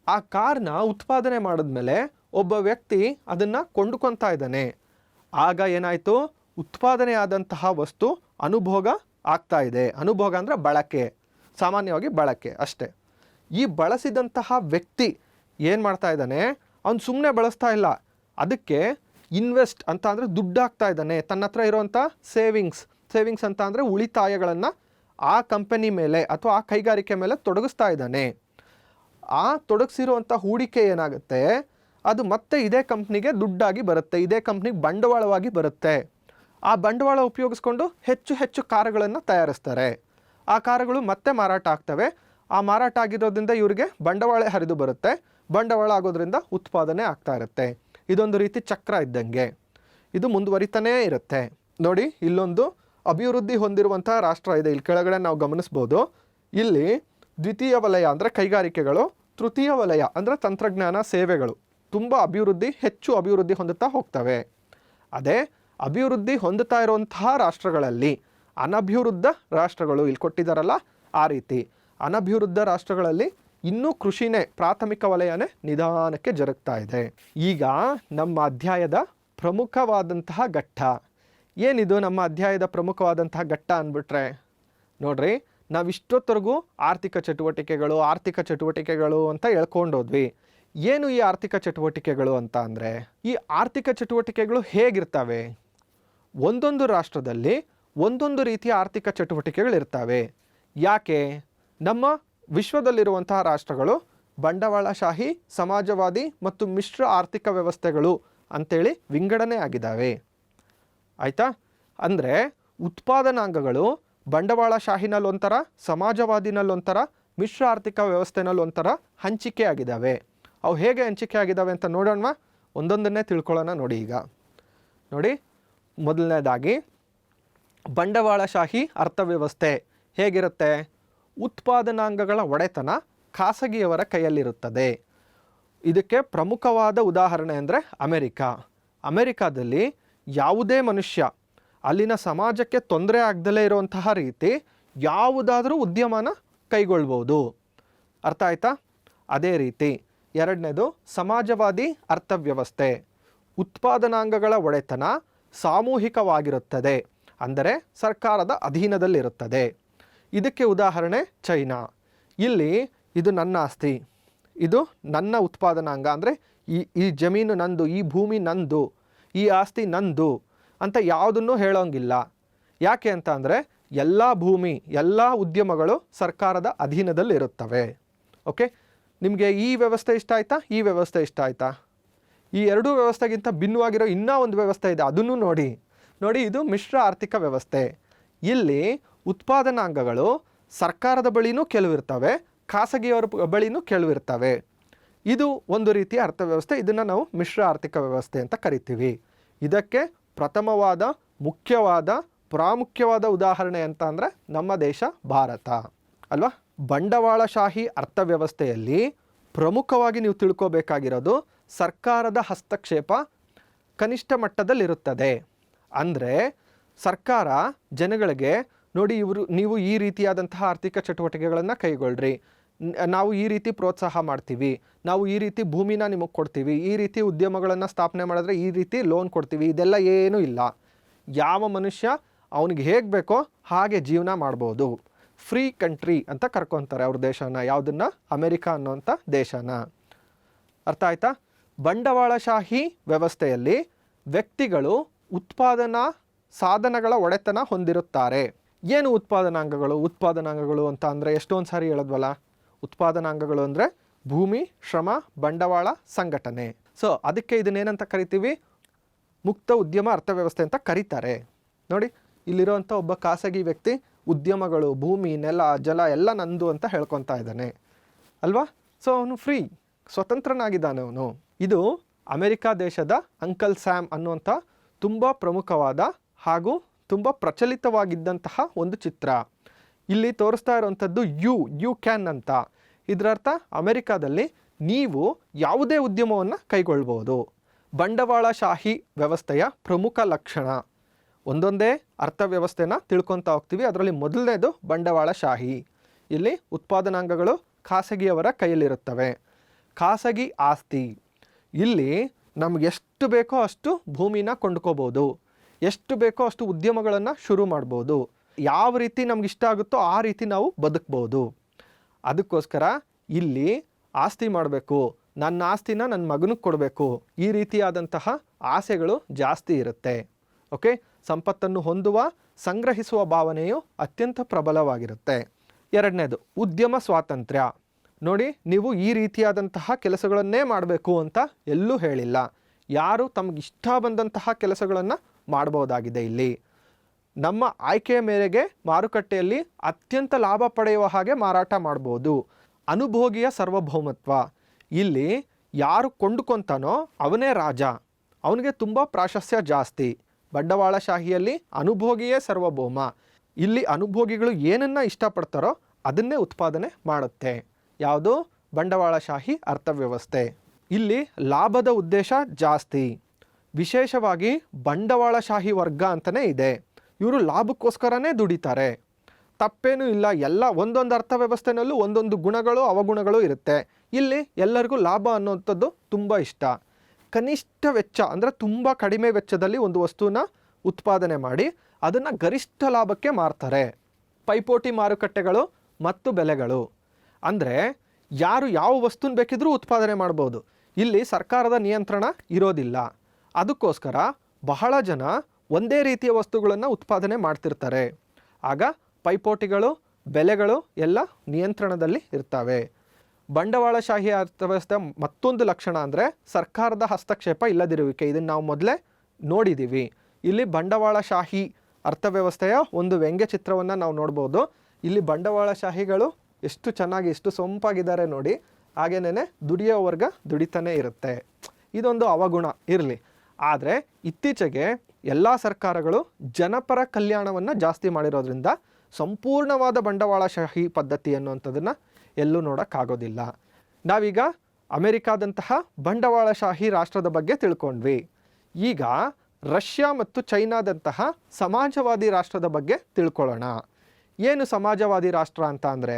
ಆ ಕಾರ್ನ ಉತ್ಪಾದನೆ ಮಾಡಿದ್ಮೇಲೆ ಒಬ್ಬ ವ್ಯಕ್ತಿ ಅದನ್ನು ಕೊಂಡುಕೊತಾ ಇದ್ದಾನೆ. ಆಗ ಏನಾಯಿತು, ಉತ್ಪಾದನೆ ಆದಂತಹ ವಸ್ತು ಅನುಭೋಗ ಆಗ್ತಾ ಇದೆ. ಅನುಭೋಗ ಅಂದರೆ ಬಳಕೆ, ಸಾಮಾನ್ಯವಾಗಿ ಬಳಕೆ ಅಷ್ಟೇ. ಈ ಬಳಸಿದಂತಹ ವ್ಯಕ್ತಿ ಏನು ಮಾಡ್ತಾ ಇದ್ದಾನೆ, ಅವ್ನು ಸುಮ್ಮನೆ ಬಳಸ್ತಾ ಇಲ್ಲ, ಅದಕ್ಕೆ ಇನ್ವೆಸ್ಟ್ ಅಂತ ಅಂದರೆ ದುಡ್ಡು ಹಾಕ್ತಾ ಇದ್ದಾನೆ. ತನ್ನ ಹತ್ರ ಇರೋವಂಥ ಸೇವಿಂಗ್ಸ್ ಅಂತ ಅಂದರೆ ಉಳಿತಾಯಗಳನ್ನು ಆ ಕಂಪನಿ ಮೇಲೆ ಅಥವಾ ಆ ಕೈಗಾರಿಕೆ ಮೇಲೆ ತೊಡಗಿಸ್ತಾ ಇದ್ದಾನೆ. ಆ ತೊಡಗಿಸಿರುವಂಥ ಹೂಡಿಕೆ ಏನಾಗುತ್ತೆ, ಅದು ಮತ್ತೆ ಇದೇ ಕಂಪ್ನಿಗೆ ದುಡ್ಡಾಗಿ ಬರುತ್ತೆ, ಇದೇ ಕಂಪ್ನಿಗೆ ಬಂಡವಾಳವಾಗಿ ಬರುತ್ತೆ. ಆ ಬಂಡವಾಳ ಉಪಯೋಗಿಸ್ಕೊಂಡು ಹೆಚ್ಚು ಹೆಚ್ಚು ಕಾರುಗಳನ್ನು ತಯಾರಿಸ್ತಾರೆ. ಆ ಕಾರುಗಳು ಮತ್ತೆ ಮಾರಾಟ ಆಗ್ತವೆ. ಆ ಮಾರಾಟ ಆಗಿರೋದ್ರಿಂದ ಇವರಿಗೆ ಬಂಡವಾಳ ಹರಿದು ಬರುತ್ತೆ. ಬಂಡವಾಳ ಆಗೋದ್ರಿಂದ ಉತ್ಪಾದನೆ ಆಗ್ತಾ ಇರುತ್ತೆ. ಇದೊಂದು ರೀತಿ ಚಕ್ರ ಇದ್ದಂಗೆ ಇದು ಮುಂದುವರಿತಾನೇ ಇರುತ್ತೆ. ನೋಡಿ, ಇಲ್ಲೊಂದು ಅಭಿವೃದ್ಧಿ ಹೊಂದಿರುವಂಥ ರಾಷ್ಟ್ರ ಇದೆ, ಇಲ್ಲಿ ಕೆಳಗಡೆ ನಾವು ಗಮನಿಸ್ಬೋದು. ಇಲ್ಲಿ ದ್ವಿತೀಯ ವಲಯ ಅಂದರೆ ಕೈಗಾರಿಕೆಗಳು, ತೃತೀಯ ವಲಯ ಅಂದರೆ ತಂತ್ರಜ್ಞಾನ ಸೇವೆಗಳು ತುಂಬ ಹೆಚ್ಚು ಅಭಿವೃದ್ಧಿ ಹೊಂದುತ್ತಾ ಹೋಗ್ತವೆ. ಅದೇ ಅಭಿವೃದ್ಧಿ ಹೊಂದುತ್ತಾ ಇರುವಂತಹ ರಾಷ್ಟ್ರಗಳಲ್ಲಿ ಅನಭಿವೃದ್ಧ ರಾಷ್ಟ್ರಗಳು ಇಲ್ಲಿ ಕೊಟ್ಟಿದ್ದಾರಲ್ಲ, ಆ ರೀತಿ ಅನಭಿವೃದ್ಧ ರಾಷ್ಟ್ರಗಳಲ್ಲಿ ಇನ್ನೂ ಕೃಷಿನೇ ಪ್ರಾಥಮಿಕ ವಲಯನೇ ನಿಧಾನಕ್ಕೆ ಜರುಗ್ತಾ ಇದೆ. ಈಗ ನಮ್ಮ ಅಧ್ಯಾಯದ ಪ್ರಮುಖವಾದಂತಹ ಘಟ್ಟ ಏನಿದು, ನಮ್ಮ ಅಧ್ಯಾಯದ ಪ್ರಮುಖವಾದಂತಹ ಘಟ್ಟ ಅಂದ್ಬಿಟ್ರೆ ನೋಡ್ರಿ, ನಾವಿಷ್ಟೊತ್ತರೆಗೂ ಆರ್ಥಿಕ ಚಟುವಟಿಕೆಗಳು ಅಂತ ಹೇಳ್ಕೊಂಡೋದ್ವಿ. ಏನು ಈ ಆರ್ಥಿಕ ಚಟುವಟಿಕೆಗಳು ಅಂತ ಅಂದರೆ, ಈ ಆರ್ಥಿಕ ಚಟುವಟಿಕೆಗಳು ಹೇಗಿರ್ತವೆ, ಒಂದೊಂದು ರಾಷ್ಟ್ರದಲ್ಲಿ ಒಂದೊಂದು ರೀತಿಯ ಆರ್ಥಿಕ ಚಟುವಟಿಕೆಗಳಿರ್ತವೆ. ಯಾಕೆ, ನಮ್ಮ ವಿಶ್ವದಲ್ಲಿರುವಂತಹ ರಾಷ್ಟ್ರಗಳು ಬಂಡವಾಳಶಾಹಿ, ಸಮಾಜವಾದಿ ಮತ್ತು ಮಿಶ್ರ ಆರ್ಥಿಕ ವ್ಯವಸ್ಥೆಗಳು ಅಂಥೇಳಿ ವಿಂಗಡಣೆ ಆಗಿದ್ದಾವೆ. ಆಯಿತಾ, ಅಂದರೆ ಉತ್ಪಾದನಾಂಗಗಳು ಬಂಡವಾಳಶಾಹಿನಲ್ಲೊಂಥರ, ಸಮಾಜವಾದಿನಲ್ಲೊಂಥರ, ಮಿಶ್ರ ಆರ್ಥಿಕ ವ್ಯವಸ್ಥೆನಲ್ಲೊಂಥರ ಹಂಚಿಕೆ ಆಗಿದ್ದಾವೆ. ಅವು ಹೇಗೆ ಹಂಚಿಕೆ ಆಗಿದ್ದಾವೆ ಅಂತ ನೋಡೋಣ, ಒಂದೊಂದನ್ನೇ ತಿಳ್ಕೊಳ್ಳೋಣ. ನೋಡಿ, ಈಗ ನೋಡಿ, ಮೊದಲನೇದಾಗಿ ಬಂಡವಾಳಶಾಹಿ ಅರ್ಥವ್ಯವಸ್ಥೆ ಹೇಗಿರುತ್ತೆ, ಉತ್ಪಾದನಾಂಗಗಳ ಒಡೆತನ ಖಾಸಗಿಯವರ ಕೈಯಲ್ಲಿರುತ್ತದೆ. ಇದಕ್ಕೆ ಪ್ರಮುಖವಾದ ಉದಾಹರಣೆ ಅಂದರೆ ಅಮೆರಿಕಾದಲ್ಲಿ ಯಾವುದೇ ಮನುಷ್ಯ ಅಲ್ಲಿನ ಸಮಾಜಕ್ಕೆ ತೊಂದರೆ ಆಗದಲೇ ಇರುವಂತಹ ರೀತಿ ಯಾವುದಾದ್ರೂ ಉದ್ಯಮನ ಕೈಗೊಳ್ಬೋದು. ಅರ್ಥ ಆಯ್ತಾ? ಅದೇ ರೀತಿ ಎರಡನೇದು ಸಮಾಜವಾದಿ ಅರ್ಥವ್ಯವಸ್ಥೆ. ಉತ್ಪಾದನಾಂಗಗಳ ಒಡೆತನ ಸಾಮೂಹಿಕವಾಗಿರುತ್ತದೆ, ಅಂದರೆ ಸರ್ಕಾರದ ಅಧೀನದಲ್ಲಿರುತ್ತದೆ. ಇದಕ್ಕೆ ಉದಾಹರಣೆ ಚೈನಾ. ಇಲ್ಲಿ ಇದು ನನ್ನ ಆಸ್ತಿ, ಇದು ನನ್ನ ಉತ್ಪಾದನಾಂಗ, ಅಂದರೆ ಈ ಜಮೀನು ನಂದು, ಈ ಭೂಮಿ ನಂದು, ಈ ಆಸ್ತಿ ನಂದು ಅಂತ ಯಾವುದನ್ನು ಹೇಳೋಂಗಿಲ್ಲ. ಯಾಕೆ ಅಂತ ಅಂದರೆ ಎಲ್ಲ ಭೂಮಿ, ಎಲ್ಲ ಉದ್ಯಮಗಳು ಸರ್ಕಾರದ ಅಧೀನದಲ್ಲಿರುತ್ತವೆ. ಓಕೆ, ನಿಮಗೆ ಈ ವ್ಯವಸ್ಥೆ ಇಷ್ಟ ಆಯಿತಾ, ಈ ವ್ಯವಸ್ಥೆ ಇಷ್ಟ ಆಯಿತಾ? ಈ ಎರಡೂ ವ್ಯವಸ್ಥೆಗಿಂತ ಭಿನ್ನವಾಗಿರೋ ಇನ್ನೂ ಒಂದು ವ್ಯವಸ್ಥೆ ಇದೆ, ಅದನ್ನು ನೋಡಿ. ಇದು ಮಿಶ್ರ ಆರ್ಥಿಕ ವ್ಯವಸ್ಥೆ. ಇಲ್ಲಿ ಉತ್ಪಾದನಾಂಗಗಳು ಸರ್ಕಾರದ ಬಳಿನೂ ಕೆಲವಿರ್ತವೆ, ಖಾಸಗಿಯವರ ಬಳಿನೂ ಕೆಲವಿರ್ತವೆ. ಇದು ಒಂದು ರೀತಿಯ ಅರ್ಥವ್ಯವಸ್ಥೆ. ಇದನ್ನು ನಾವು ಮಿಶ್ರ ಆರ್ಥಿಕ ವ್ಯವಸ್ಥೆ ಅಂತ ಕರಿತೀವಿ. ಇದಕ್ಕೆ ಪ್ರಥಮವಾದ, ಮುಖ್ಯವಾದ, ಪ್ರಾಮುಖ್ಯವಾದ ಉದಾಹರಣೆ ಅಂತ ಅಂದರೆ ನಮ್ಮ ದೇಶ ಭಾರತ ಅಲ್ವಾ. ಬಂಡವಾಳಶಾಹಿ ಅರ್ಥವ್ಯವಸ್ಥೆಯಲ್ಲಿ ಪ್ರಮುಖವಾಗಿ ನೀವು ತಿಳ್ಕೋಬೇಕಾಗಿರೋದು ಸರ್ಕಾರದ ಹಸ್ತಕ್ಷೇಪ ಕನಿಷ್ಠ ಮಟ್ಟದಲ್ಲಿರುತ್ತದೆ. ಅಂದರೆ ಸರ್ಕಾರ ಜನಗಳಿಗೆ ನೋಡಿ, ನೀವು ಈ ರೀತಿಯಾದಂತಹ ಆರ್ಥಿಕ ಚಟುವಟಿಕೆಗಳನ್ನು ಕೈಗೊಳ್ಳ್ರಿ, ನಾವು ಈ ರೀತಿ ಪ್ರೋತ್ಸಾಹ ಮಾಡ್ತೀವಿ, ನಾವು ಈ ರೀತಿ ಭೂಮಿನ ನಿಮಗೆ ಕೊಡ್ತೀವಿ, ಈ ರೀತಿ ಉದ್ಯಮಗಳನ್ನು ಸ್ಥಾಪನೆ ಮಾಡಿದ್ರೆ ಈ ರೀತಿ ಲೋನ್ ಕೊಡ್ತೀವಿ, ಇದೆಲ್ಲ ಏನೂ ಇಲ್ಲ. ಯಾವ ಮನುಷ್ಯ ಅವನಿಗೆ ಹೇಗೆ ಬೇಕೋ ಹಾಗೆ ಜೀವನ ಮಾಡ್ಬೋದು. ಫ್ರೀ ಕಂಟ್ರಿ ಅಂತ ಕರ್ಕೊತಾರೆ ಅವ್ರ ದೇಶನ, ಯಾವುದನ್ನು, ಅಮೆರಿಕ ಅನ್ನೋಂಥ ದೇಶನ. ಅರ್ಥ ಆಯ್ತಾ? ಬಂಡವಾಳಶಾಹಿ ವ್ಯವಸ್ಥೆಯಲ್ಲಿ ವ್ಯಕ್ತಿಗಳು ಉತ್ಪಾದನಾ ಸಾಧನಗಳ ಒಡೆತನ ಹೊಂದಿರುತ್ತಾರೆ. ಏನು ಉತ್ಪಾದನಾಂಗಗಳು? ಉತ್ಪಾದನಾಂಗಗಳು ಅಂತ ಅಂದರೆ ಎಷ್ಟೊಂದು ಸಾರಿ ಹೇಳಿದ್ವಲ್ಲ, ಉತ್ಪಾದನಾಂಗಗಳು ಅಂದರೆ ಭೂಮಿ, ಶ್ರಮ, ಬಂಡವಾಳ, ಸಂಘಟನೆ. ಸೊ ಅದಕ್ಕೆ ಇದನ್ನೇನಂತ ಕರಿತೀವಿ? ಮುಕ್ತ ಉದ್ಯಮ ಅರ್ಥವ್ಯವಸ್ಥೆ ಅಂತ ಕರೀತಾರೆ. ನೋಡಿ, ಇಲ್ಲಿರುವಂಥ ಒಬ್ಬ ಖಾಸಗಿ ವ್ಯಕ್ತಿ ಉದ್ಯಮಗಳು, ಭೂಮಿ, ನೆಲ, ಜಲ ಎಲ್ಲ ನಂದು ಅಂತ ಹೇಳ್ಕೊತಾ ಇದ್ದಾನೆ ಅಲ್ವಾ? ಸೊ ಅವನು ಫ್ರೀ, ಸ್ವತಂತ್ರನಾಗಿದ್ದಾನೆ ಅವನು. ಇದು ಅಮೆರಿಕ ದೇಶದ ಅಂಕಲ್ ಸ್ಯಾಮ್ ಅನ್ನುವಂಥ ತುಂಬ ಪ್ರಮುಖವಾದ ಹಾಗೂ ತುಂಬ ಪ್ರಚಲಿತವಾಗಿದ್ದಂತಹ ಒಂದು ಚಿತ್ರ. ಇಲ್ಲಿ ತೋರಿಸ್ತಾ ಇರುವಂಥದ್ದು ಯು ಕ್ಯಾನ್ ಅಂತ. ಇದರರ್ಥ ಅಮೆರಿಕಾದಲ್ಲಿ ನೀವು ಯಾವುದೇ ಉದ್ಯಮವನ್ನು ಕೈಗೊಳ್ಬೋದು. ಬಂಡವಾಳಶಾಹಿ ವ್ಯವಸ್ಥೆಯ ಪ್ರಮುಖ ಲಕ್ಷಣ. ಒಂದೊಂದೇ ಅರ್ಥವ್ಯವಸ್ಥೆನ ತಿಳ್ಕೊತಾ ಹೋಗ್ತೀವಿ. ಅದರಲ್ಲಿ ಮೊದಲನೇದು ಬಂಡವಾಳಶಾಹಿ. ಇಲ್ಲಿ ಉತ್ಪಾದನಾಂಗಗಳು ಖಾಸಗಿಯವರ ಕೈಯಲ್ಲಿರುತ್ತವೆ. ಖಾಸಗಿ ಆಸ್ತಿ. ಇಲ್ಲಿ ನಮ್ಗೆ ಎಷ್ಟು ಬೇಕೋ ಅಷ್ಟು ಭೂಮಿನ ಕೊಂಡ್ಕೋಬೋದು, ಎಷ್ಟು ಬೇಕೋ ಅಷ್ಟು ಉದ್ಯಮಗಳನ್ನು ಶುರು ಮಾಡ್ಬೋದು. ಯಾವ ರೀತಿ ನಮ್ಗೆ ಇಷ್ಟ ಆಗುತ್ತೋ ಆ ರೀತಿ ನಾವು ಬದುಕ್ಬೋದು. ಅದಕ್ಕೋಸ್ಕರ ಇಲ್ಲಿ ಆಸ್ತಿ ಮಾಡಬೇಕು, ನನ್ನ ಆಸ್ತಿನ ನನ್ನ ಮಗನಿಗೆ ಕೊಡಬೇಕು, ಈ ರೀತಿಯಾದಂತಹ ಆಸೆಗಳು ಜಾಸ್ತಿ ಇರುತ್ತೆ. ಓಕೆ, ಸಂಪತ್ತನ್ನು ಹೊಂದುವ, ಸಂಗ್ರಹಿಸುವ ಭಾವನೆಯು ಅತ್ಯಂತ ಪ್ರಬಲವಾಗಿರುತ್ತೆ. ಎರಡನೇದು ಉದ್ಯಮ ಸ್ವಾತಂತ್ರ್ಯ. ನೋಡಿ, ನೀವು ಈ ರೀತಿಯಾದಂತಹ ಕೆಲಸಗಳನ್ನೇ ಮಾಡಬೇಕು ಅಂತ ಎಲ್ಲೂ ಹೇಳಿಲ್ಲ. ಯಾರು ತಮಗಿಷ್ಟ ಬಂದಂತಹ ಕೆಲಸಗಳನ್ನು ಮಾಡ್ಬೋದಾಗಿದೆ. ಇಲ್ಲಿ ನಮ್ಮ ಆಯ್ಕೆಯ ಮೇರೆಗೆ ಮಾರುಕಟ್ಟೆಯಲ್ಲಿ ಅತ್ಯಂತ ಲಾಭ ಪಡೆಯುವ ಹಾಗೆ ಮಾರಾಟ ಮಾಡ್ಬೋದು. ಅನುಭೋಗಿಯ ಸಾರ್ವಭೌಮತ್ವ. ಇಲ್ಲಿ ಯಾರು ಕೊಂಡುಕೊಂತಾನೋ ಅವನೇ ರಾಜ, ಅವನಿಗೆ ತುಂಬ ಪ್ರಾಶಸ್ತ್ಯ ಜಾಸ್ತಿ. ಬಂಡವಾಳಶಾಹಿಯಲ್ಲಿ ಅನುಭೋಗಿಯೇ ಸಾರ್ವಭೌಮ. ಇಲ್ಲಿ ಅನುಭೋಗಿಗಳು ಏನನ್ನು ಇಷ್ಟಪಡ್ತಾರೋ ಅದನ್ನೇ ಉತ್ಪಾದನೆ ಮಾಡುತ್ತೆ. ಯಾವುದು? ಬಂಡವಾಳಶಾಹಿ ಅರ್ಥವ್ಯವಸ್ಥೆ. ಇಲ್ಲಿ ಲಾಭದ ಉದ್ದೇಶ ಜಾಸ್ತಿ. ವಿಶೇಷವಾಗಿ ಬಂಡವಾಳಶಾಹಿ ವರ್ಗ ಅಂತಲೇ ಇದೆ. ಇವರು ಲಾಭಕ್ಕೋಸ್ಕರನೇ ದುಡಿತಾರೆ. ತಪ್ಪೇನೂ ಇಲ್ಲ. ಎಲ್ಲ ಒಂದೊಂದು ಅರ್ಥವ್ಯವಸ್ಥೆನಲ್ಲೂ ಒಂದೊಂದು ಗುಣಗಳು ಅವಗುಣಗಳು ಇರುತ್ತೆ. ಇಲ್ಲಿ ಎಲ್ಲರಿಗೂ ಲಾಭ ಅನ್ನೋಂಥದ್ದು ತುಂಬ ಇಷ್ಟ. ಕನಿಷ್ಠ ವೆಚ್ಚ ಅಂದರೆ ತುಂಬ ಕಡಿಮೆ ವೆಚ್ಚದಲ್ಲಿ ಒಂದು ವಸ್ತುನ ಉತ್ಪಾದನೆ ಮಾಡಿ ಅದನ್ನು ಗರಿಷ್ಠ ಲಾಭಕ್ಕೆ ಮಾರ್ತಾರೆ. ಪೈಪೋಟಿ ಮಾರುಕಟ್ಟೆಗಳು ಮತ್ತು ಬೆಲೆಗಳು ಅಂದರೆ ಯಾರು ಯಾವ ವಸ್ತುನ ಬೇಕಿದ್ರೂ ಉತ್ಪಾದನೆ ಮಾಡ್ಬೋದು. ಇಲ್ಲಿ ಸರ್ಕಾರದ ನಿಯಂತ್ರಣ ಇರೋದಿಲ್ಲ. ಅದಕ್ಕೋಸ್ಕರ ಬಹಳ ಜನ ಒಂದೇ ರೀತಿಯ ವಸ್ತುಗಳನ್ನು ಉತ್ಪಾದನೆ ಮಾಡ್ತಿರ್ತಾರೆ. ಆಗ ಪೈಪೋಟಿಗಳು, ಬೆಲೆಗಳು ಎಲ್ಲ ನಿಯಂತ್ರಣದಲ್ಲಿ ಇರ್ತವೆ. ಬಂಡವಾಳಶಾಹಿ ಅರ್ಥವ್ಯವಸ್ಥೆ ಮತ್ತೊಂದು ಲಕ್ಷಣ ಅಂದರೆ ಸರ್ಕಾರದ ಹಸ್ತಕ್ಷೇಪ ಇಲ್ಲದಿರುವಿಕೆ. ಇದನ್ನು ನಾವು ಮೊದಲೇ ನೋಡಿದ್ದೀವಿ. ಇಲ್ಲಿ ಬಂಡವಾಳಶಾಹಿ ಅರ್ಥವ್ಯವಸ್ಥೆಯ ಒಂದು ವ್ಯಂಗ್ಯ ಚಿತ್ರವನ್ನು ನಾವು ನೋಡ್ಬೋದು. ಇಲ್ಲಿ ಬಂಡವಾಳಶಾಹಿಗಳು ಎಷ್ಟು ಚೆನ್ನಾಗಿ ಎಷ್ಟು ಸೊಂಪಾಗಿದ್ದಾರೆ ನೋಡಿ. ಹಾಗೇನೇ ದುಡಿಯೋ ವರ್ಗ ದುಡಿತಾನೇ ಇರುತ್ತೆ. ಇದೊಂದು ಅವಗುಣ ಇರಲಿ. ಆದರೆ ಇತ್ತೀಚೆಗೆ ಎಲ್ಲ ಸರ್ಕಾರಗಳು ಜನಪರ ಕಲ್ಯಾಣವನ್ನು ಜಾಸ್ತಿ ಮಾಡಿರೋದ್ರಿಂದ ಸಂಪೂರ್ಣವಾದ ಬಂಡವಾಳಶಾಹಿ ಪದ್ಧತಿ ಅನ್ನುವಂಥದ್ದನ್ನು ಎಲ್ಲೂ ನೋಡೋಕ್ಕಾಗೋದಿಲ್ಲ. ನಾವೀಗ ಅಮೆರಿಕಾದಂತಹ ಬಂಡವಾಳಶಾಹಿ ರಾಷ್ಟ್ರದ ಬಗ್ಗೆ ತಿಳ್ಕೊಂಡ್ವಿ. ಈಗ ರಷ್ಯಾ ಮತ್ತು ಚೈನಾದಂತಹ ಸಮಾಜವಾದಿ ರಾಷ್ಟ್ರದ ಬಗ್ಗೆ ತಿಳ್ಕೊಳ್ಳೋಣ. ಏನು ಸಮಾಜವಾದಿ ರಾಷ್ಟ್ರ ಅಂತ ಅಂದರೆ,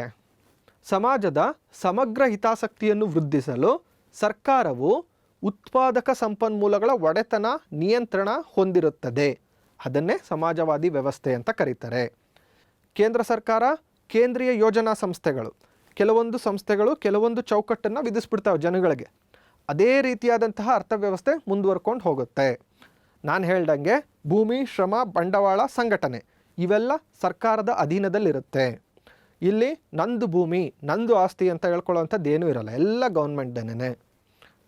ಸಮಾಜದ ಸಮಗ್ರ ಹಿತಾಸಕ್ತಿಯನ್ನು ವೃದ್ಧಿಸಲು ಸರ್ಕಾರವು ಉತ್ಪಾದಕ ಸಂಪನ್ಮೂಲಗಳ ಒಡೆತನ, ನಿಯಂತ್ರಣ ಹೊಂದಿರುತ್ತದೆ. ಅದನ್ನೇ ಸಮಾಜವಾದಿ ವ್ಯವಸ್ಥೆ ಅಂತ ಕರೀತಾರೆ. ಕೇಂದ್ರ ಸರ್ಕಾರ, ಕೇಂದ್ರೀಯ ಯೋಜನಾ ಸಂಸ್ಥೆಗಳು, ಕೆಲವೊಂದು ಸಂಸ್ಥೆಗಳು ಕೆಲವೊಂದು ಚೌಕಟ್ಟನ್ನು ವಿಧಿಸ್ಬಿಡ್ತಾವೆ ಜನಗಳಿಗೆ. ಅದೇ ರೀತಿಯಾದಂತಹ ಅರ್ಥವ್ಯವಸ್ಥೆ ಮುಂದುವರ್ಕೊಂಡು ಹೋಗುತ್ತೆ. ನಾನು ಹೇಳ್ದಂಗೆ ಭೂಮಿ, ಶ್ರಮ, ಬಂಡವಾಳ, ಸಂಘಟನೆ ಇವೆಲ್ಲ ಸರ್ಕಾರದ ಅಧೀನದಲ್ಲಿರುತ್ತೆ. ಇಲ್ಲಿ ನಂದು ಭೂಮಿ, ನಂದು ಆಸ್ತಿ ಅಂತ ಹೇಳ್ಕೊಳ್ಳೋವಂಥದ್ದು ಏನೂ ಇರೋಲ್ಲ. ಎಲ್ಲ ಗೌರ್ಮೆಂಟ್ದೇನೆ.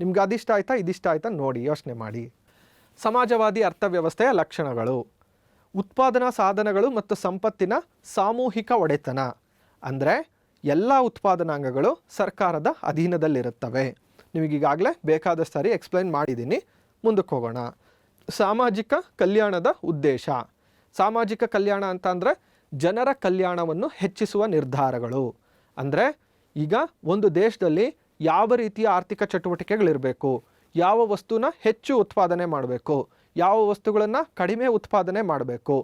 ನಿಮ್ಗೆ ಅದಿಷ್ಟ ಆಯ್ತಾ ಇದಿಷ್ಟ ಆಯ್ತಾ ನೋಡಿ, ಯೋಚನೆ ಮಾಡಿ. ಸಮಾಜವಾದಿ ಅರ್ಥವ್ಯವಸ್ಥೆಯ ಲಕ್ಷಣಗಳು: ಉತ್ಪಾದನಾ ಸಾಧನಗಳು ಮತ್ತು ಸಂಪತ್ತಿನ ಸಾಮೂಹಿಕ ಒಡೆತನ. ಅಂದರೆ ಎಲ್ಲ ಉತ್ಪಾದನಾಂಗಗಳು ಸರ್ಕಾರದ ಅಧೀನದಲ್ಲಿರುತ್ತವೆ. ನಿಮಗೀಗಾಗಲೇ ಬೇಕಾದಷ್ಟು ಸಾರಿ ಎಕ್ಸ್ಪ್ಲೈನ್ ಮಾಡಿದ್ದೀನಿ. ಮುಂದಕ್ಕೆ ಹೋಗೋಣ. ಸಾಮಾಜಿಕ ಕಲ್ಯಾಣದ ಉದ್ದೇಶ. ಸಾಮಾಜಿಕ ಕಲ್ಯಾಣ ಅಂತ ಅಂದರೆ ಜನರ ಕಲ್ಯಾಣವನ್ನು ಹೆಚ್ಚಿಸುವ ನಿರ್ಧಾರಗಳು. ಅಂದರೆ ಈಗ ಒಂದು ದೇಶದಲ್ಲಿ ಯಾವ ರೀತಿಯ ಆರ್ಥಿಕ ಚಟುವಟಿಕೆಗಳಿರಬೇಕು, ಯಾವ ವಸ್ತುನ ಹೆಚ್ಚು ಉತ್ಪಾದನೆ ಮಾಡಬೇಕು, ಯಾವ ವಸ್ತುಗಳನ್ನು ಕಡಿಮೆ ಉತ್ಪಾದನೆ ಮಾಡಬೇಕು,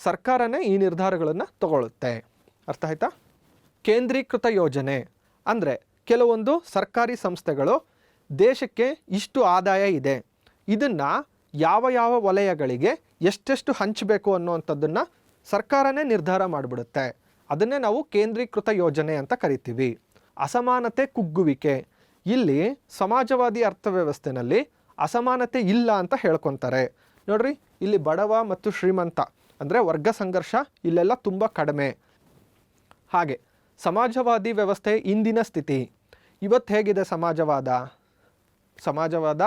ಸರ್ಕಾರನೇ ಈ ನಿರ್ಧಾರಗಳನ್ನು ತಗೊಳ್ಳುತ್ತೆ. ಅರ್ಥ ಆಯ್ತಾ? ಕೇಂದ್ರೀಕೃತ ಯೋಜನೆ ಅಂದರೆ ಕೆಲವೊಂದು ಸರ್ಕಾರಿ ಸಂಸ್ಥೆಗಳು ದೇಶಕ್ಕೆ ಇಷ್ಟು ಆದಾಯ ಇದೆ, ಇದನ್ನು ಯಾವ ಯಾವ ವಲಯಗಳಿಗೆ ಎಷ್ಟೆಷ್ಟು ಹಂಚಬೇಕು ಅನ್ನುವಂಥದ್ದನ್ನು ಸರ್ಕಾರನೇ ನಿರ್ಧಾರ ಮಾಡಿಬಿಡುತ್ತೆ. ಅದನ್ನೇ ನಾವು ಕೇಂದ್ರೀಕೃತ ಯೋಜನೆ ಅಂತ ಕರಿತೀವಿ. ಅಸಮಾನತೆ ಕುಗ್ಗುವಿಕೆ. ಇಲ್ಲಿ ಸಮಾಜವಾದಿ ಅರ್ಥವ್ಯವಸ್ಥೆಯಲ್ಲಿ ಅಸಮಾನತೆ ಇಲ್ಲ ಅಂತ ಹೇಳ್ಕೊತಾರೆ. ನೋಡ್ರಿ, ಇಲ್ಲಿ ಬಡವ ಮತ್ತು ಶ್ರೀಮಂತ ಅಂದರೆ ವರ್ಗ ಸಂಘರ್ಷ ಇಲ್ಲೆಲ್ಲ ತುಂಬ ಕಡಿಮೆ. ಹಾಗೆ ಸಮಾಜವಾದಿ ವ್ಯವಸ್ಥೆ ಇಂದಿನ ಸ್ಥಿತಿ. ಇವತ್ತು ಹೇಗಿದೆ ಸಮಾಜವಾದ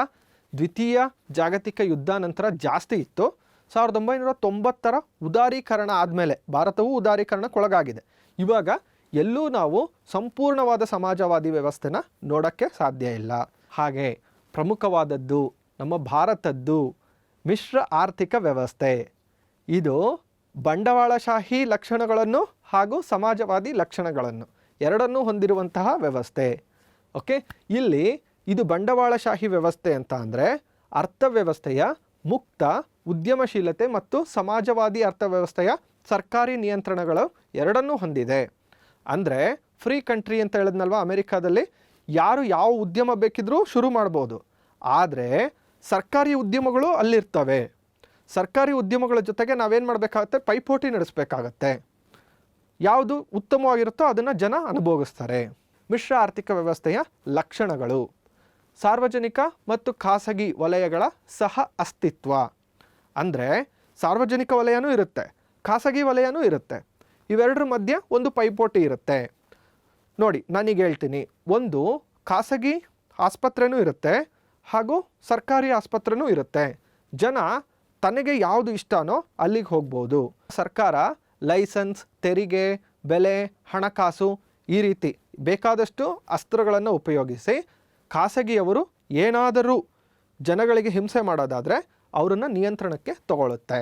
ದ್ವಿತೀಯ ಜಾಗತಿಕ ಯುದ್ಧ ನಂತರ ಜಾಸ್ತಿ ಇತ್ತು. 1990ರ ಉದಾರೀಕರಣ ಆದಮೇಲೆ ಭಾರತವು ಉದಾರೀಕರಣಕ್ಕೊಳಗಾಗಿದೆ. ಇವಾಗ ಎಲ್ಲೂ ನಾವು ಸಂಪೂರ್ಣವಾದ ಸಮಾಜವಾದಿ ವ್ಯವಸ್ಥೆನ ನೋಡೋಕ್ಕೆ ಸಾಧ್ಯ ಇಲ್ಲ. ಹಾಗೆ ಪ್ರಮುಖವಾದದ್ದು ನಮ್ಮ ಭಾರತದ್ದು ಮಿಶ್ರ ಆರ್ಥಿಕ ವ್ಯವಸ್ಥೆ. ಇದು ಬಂಡವಾಳಶಾಹಿ ಲಕ್ಷಣಗಳನ್ನು ಹಾಗೂ ಸಮಾಜವಾದಿ ಲಕ್ಷಣಗಳನ್ನು ಎರಡನ್ನೂ ಹೊಂದಿರುವಂತಹ ವ್ಯವಸ್ಥೆ. ಓಕೆ, ಇಲ್ಲಿ ಇದು ಬಂಡವಾಳಶಾಹಿ ವ್ಯವಸ್ಥೆ ಅಂತ ಅಂದರೆ ಅರ್ಥವ್ಯವಸ್ಥೆಯ ಮುಕ್ತ ಉದ್ಯಮಶೀಲತೆ ಮತ್ತು ಸಮಾಜವಾದಿ ಅರ್ಥವ್ಯವಸ್ಥೆಯ ಸರ್ಕಾರಿ ನಿಯಂತ್ರಣಗಳು ಎರಡನ್ನೂ ಹೊಂದಿದೆ. ಅಂದರೆ ಫ್ರೀ ಕಂಟ್ರಿ ಅಂತ ಹೇಳಿದ್ನಲ್ವ, ಅಮೆರಿಕಾದಲ್ಲಿ ಯಾರು ಯಾವ ಉದ್ಯಮ ಬೇಕಿದ್ರೂ ಶುರು ಮಾಡ್ಬೋದು. ಆದರೆ ಸರ್ಕಾರಿ ಉದ್ಯಮಗಳು ಅಲ್ಲಿರ್ತವೆ. ಸರ್ಕಾರಿ ಉದ್ಯಮಗಳ ಜೊತೆಗೆ ನಾವೇನು ಮಾಡಬೇಕಾಗತ್ತೆ, ಪೈಪೋಟಿ ನಡೆಸಬೇಕಾಗತ್ತೆ. ಯಾವುದು ಉತ್ತಮವಾಗಿರುತ್ತೋ ಅದನ್ನು ಜನ ಅನುಭವಿಸ್ತಾರೆ. ಮಿಶ್ರ ಆರ್ಥಿಕ ವ್ಯವಸ್ಥೆಯ ಲಕ್ಷಣಗಳು: ಸಾರ್ವಜನಿಕ ಮತ್ತು ಖಾಸಗಿ ವಲಯಗಳ ಸಹ ಅಸ್ತಿತ್ವ. ಅಂದರೆ ಸಾರ್ವಜನಿಕ ವಲಯನೂ ಇರುತ್ತೆ, ಖಾಸಗಿ ವಲಯನೂ ಇರುತ್ತೆ. ಇವೆರಡರ ಮಧ್ಯೆ ಒಂದು ಪೈಪೋಟಿ ಇರುತ್ತೆ. ನೋಡಿ, ನಾನೀಗ ಹೇಳ್ತೀನಿ, ಒಂದು ಖಾಸಗಿ ಆಸ್ಪತ್ರೆನೂ ಇರುತ್ತೆ ಹಾಗೂ ಸರ್ಕಾರಿ ಆಸ್ಪತ್ರೆನೂ ಇರುತ್ತೆ. ಜನ ತನಗೆ ಯಾವುದು ಇಷ್ಟನೋ ಅಲ್ಲಿಗೆ ಹೋಗ್ಬೋದು. ಸರ್ಕಾರ ಲೈಸೆನ್ಸ್, ತೆರಿಗೆ, ಬೆಲೆ, ಹಣಕಾಸು ಈ ರೀತಿ ಬೇಕಾದಷ್ಟು ಅಸ್ತ್ರಗಳನ್ನು ಉಪಯೋಗಿಸಿ ಖಾಸಗಿಯವರು ಏನಾದರೂ ಜನಗಳಿಗೆ ಹಿಂಸೆ ಮಾಡೋದಾದರೆ ಅವರನ್ನು ನಿಯಂತ್ರಣಕ್ಕೆ ತಗೊಳ್ಳುತ್ತೆ.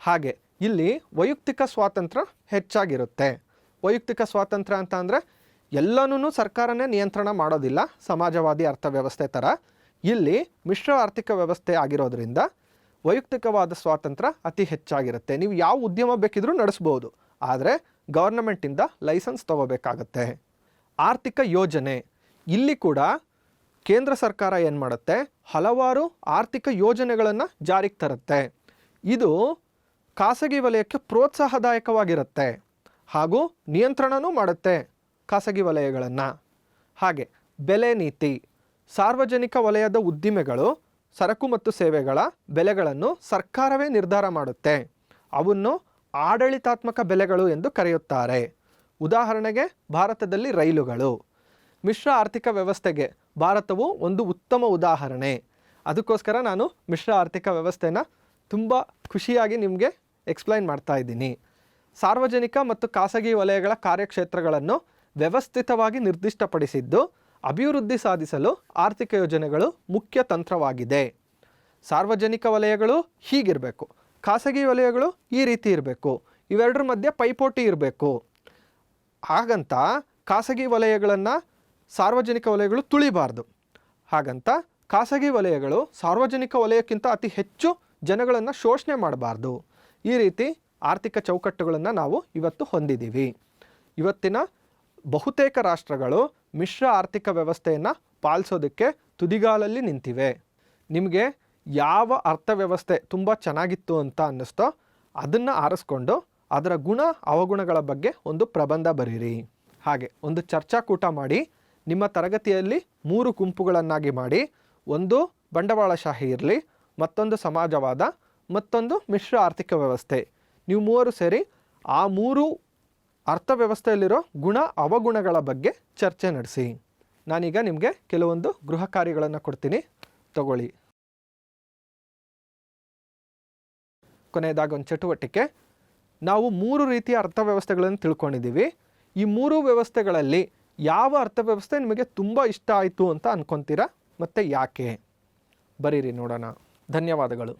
ಹಾಗೆ ಇಲ್ಲಿ ವೈಯಕ್ತಿಕ ಸ್ವಾತಂತ್ರ್ಯ ಹೆಚ್ಚಾಗಿರುತ್ತೆ. ವೈಯಕ್ತಿಕ ಸ್ವಾತಂತ್ರ್ಯ ಅಂತ ಅಂದರೆ ಎಲ್ಲನೂ ಸರ್ಕಾರನೇ ನಿಯಂತ್ರಣ ಮಾಡೋದಿಲ್ಲ, ಸಮಾಜವಾದಿ ಅರ್ಥವ್ಯವಸ್ಥೆ ಥರ. ಇಲ್ಲಿ ಮಿಶ್ರ ಆರ್ಥಿಕ ವ್ಯವಸ್ಥೆ ಆಗಿರೋದ್ರಿಂದ ವೈಯಕ್ತಿಕವಾದ ಸ್ವಾತಂತ್ರ್ಯ ಅತಿ ಹೆಚ್ಚಾಗಿರುತ್ತೆ. ನೀವು ಯಾವ ಉದ್ಯಮ ಬೇಕಿದ್ರೂ ನಡೆಸ್ಬೋದು, ಆದರೆ ಗವರ್ನಮೆಂಟಿಂದ ಲೈಸೆನ್ಸ್ ತಗೋಬೇಕಾಗತ್ತೆ. ಆರ್ಥಿಕ ಯೋಜನೆ: ಇಲ್ಲಿ ಕೂಡ ಕೇಂದ್ರ ಸರ್ಕಾರ ಏನು ಮಾಡುತ್ತೆ, ಹಲವಾರು ಆರ್ಥಿಕ ಯೋಜನೆಗಳನ್ನು ಜಾರಿಗೆ ತರುತ್ತೆ. ಇದು ಖಾಸಗಿ ವಲಯಕ್ಕೆ ಪ್ರೋತ್ಸಾಹದಾಯಕವಾಗಿರುತ್ತೆ ಹಾಗೂ ನಿಯಂತ್ರಣನೂ ಮಾಡುತ್ತೆ ಖಾಸಗಿ ವಲಯಗಳನ್ನು. ಹಾಗೆ ಬೆಲೆ ನೀತಿ: ಸಾರ್ವಜನಿಕ ವಲಯದ ಉದ್ದಿಮೆಗಳು ಸರಕು ಮತ್ತು ಸೇವೆಗಳ ಬೆಲೆಗಳನ್ನು ಸರ್ಕಾರವೇ ನಿರ್ಧಾರ ಮಾಡುತ್ತೆ. ಅವನ್ನು ಆಡಳಿತಾತ್ಮಕ ಬೆಲೆಗಳು ಎಂದು ಕರೆಯುತ್ತಾರೆ. ಉದಾಹರಣೆಗೆ ಭಾರತದಲ್ಲಿ ರೈಲುಗಳು. ಮಿಶ್ರ ಆರ್ಥಿಕ ವ್ಯವಸ್ಥೆಗೆ ಭಾರತವು ಒಂದು ಉತ್ತಮ ಉದಾಹರಣೆ. ಅದಕ್ಕೋಸ್ಕರ ನಾನು ಮಿಶ್ರ ಆರ್ಥಿಕ ವ್ಯವಸ್ಥೆನ ತುಂಬ ಖುಷಿಯಾಗಿ ನಿಮಗೆ ಎಕ್ಸ್ಪ್ಲೈನ್ ಮಾಡ್ತಾ ಇದ್ದೀನಿ. ಸಾರ್ವಜನಿಕ ಮತ್ತು ಖಾಸಗಿ ವಲಯಗಳ ಕಾರ್ಯಕ್ಷೇತ್ರಗಳನ್ನು ವ್ಯವಸ್ಥಿತವಾಗಿ ನಿರ್ದಿಷ್ಟಪಡಿಸಿದ್ದು ಅಭಿವೃದ್ಧಿ ಸಾಧಿಸಲು ಆರ್ಥಿಕ ಯೋಜನೆಗಳು ಮುಖ್ಯ ತಂತ್ರವಾಗಿದೆ. ಸಾರ್ವಜನಿಕ ವಲಯಗಳು ಹೀಗಿರಬೇಕು, ಖಾಸಗಿ ವಲಯಗಳು ಈ ರೀತಿ ಇರಬೇಕು, ಇವೆರಡರ ಮಧ್ಯೆ ಪೈಪೋಟಿ ಇರಬೇಕು. ಹಾಗಂತ ಖಾಸಗಿ ವಲಯಗಳನ್ನು ಸಾರ್ವಜನಿಕ ವಲಯಗಳು ತುಳಿಬಾರ್ದು. ಹಾಗಂತ ಖಾಸಗಿ ವಲಯಗಳು ಸಾರ್ವಜನಿಕ ವಲಯಕ್ಕಿಂತ ಅತಿ ಹೆಚ್ಚು ಜನಗಳನ್ನು ಶೋಷಣೆ ಮಾಡಬಾರ್ದು. ಈ ರೀತಿ ಆರ್ಥಿಕ ಚೌಕಟ್ಟುಗಳನ್ನು ನಾವು ಇವತ್ತು ಹೊಂದಿದ್ದೀವಿ. ಇವತ್ತಿನ ಬಹುತೇಕ ರಾಷ್ಟ್ರಗಳು ಮಿಶ್ರ ಆರ್ಥಿಕ ವ್ಯವಸ್ಥೆಯನ್ನು ಪಾಲಿಸೋದಕ್ಕೆ ತುದಿಗಾಲಲ್ಲಿ ನಿಂತಿವೆ. ನಿಮಗೆ ಯಾವ ಅರ್ಥವ್ಯವಸ್ಥೆ ತುಂಬ ಚೆನ್ನಾಗಿತ್ತು ಅಂತ ಅನ್ನಿಸ್ತೋ ಅದನ್ನು ಆರಿಸ್ಕೊಂಡು ಅದರ ಗುಣ ಅವಗುಣಗಳ ಬಗ್ಗೆ ಒಂದು ಪ್ರಬಂಧ ಬರೀರಿ. ಹಾಗೆ ಒಂದು ಚರ್ಚಾಕೂಟ ಮಾಡಿ ನಿಮ್ಮ ತರಗತಿಯಲ್ಲಿ 3 ಗುಂಪುಗಳನ್ನಾಗಿ ಮಾಡಿ, ಒಂದು ಬಂಡವಾಳಶಾಹಿ ಇರಲಿ, ಮತ್ತೊಂದು ಸಮಾಜವಾದ, ಮತ್ತೊಂದು ಮಿಶ್ರ ಆರ್ಥಿಕ ವ್ಯವಸ್ಥೆ. ನೀವು 3 ಸೇರಿ ಆ 3 ಅರ್ಥವ್ಯವಸ್ಥೆಯಲ್ಲಿರೋ ಗುಣ ಅವಗುಣಗಳ ಬಗ್ಗೆ ಚರ್ಚೆ ನಡೆಸಿ. ನಾನೀಗ ನಿಮಗೆ ಕೆಲವೊಂದು ಗೃಹ ಕಾರ್ಯಗಳನ್ನು ಕೊಡ್ತೀನಿ, ತಗೊಳ್ಳಿ. ಕೊನೆಯದಾಗಿ ಒಂದು ಚಟುವಟಿಕೆ. ನಾವು 3 ರೀತಿಯ ಅರ್ಥವ್ಯವಸ್ಥೆಗಳನ್ನು ತಿಳ್ಕೊಂಡಿದ್ದೀವಿ. ಈ 3 ವ್ಯವಸ್ಥೆಗಳಲ್ಲಿ ಯಾವ ಅರ್ಥವ್ಯವಸ್ಥೆ ನಿಮಗೆ ತುಂಬ ಇಷ್ಟ ಆಯಿತು ಅಂತ ಅಂದ್ಕೊತೀರಾ ಮತ್ತು ಯಾಕೆ? ಬರೀರಿ ನೋಡೋಣ. ಧನ್ಯವಾದಗಳು.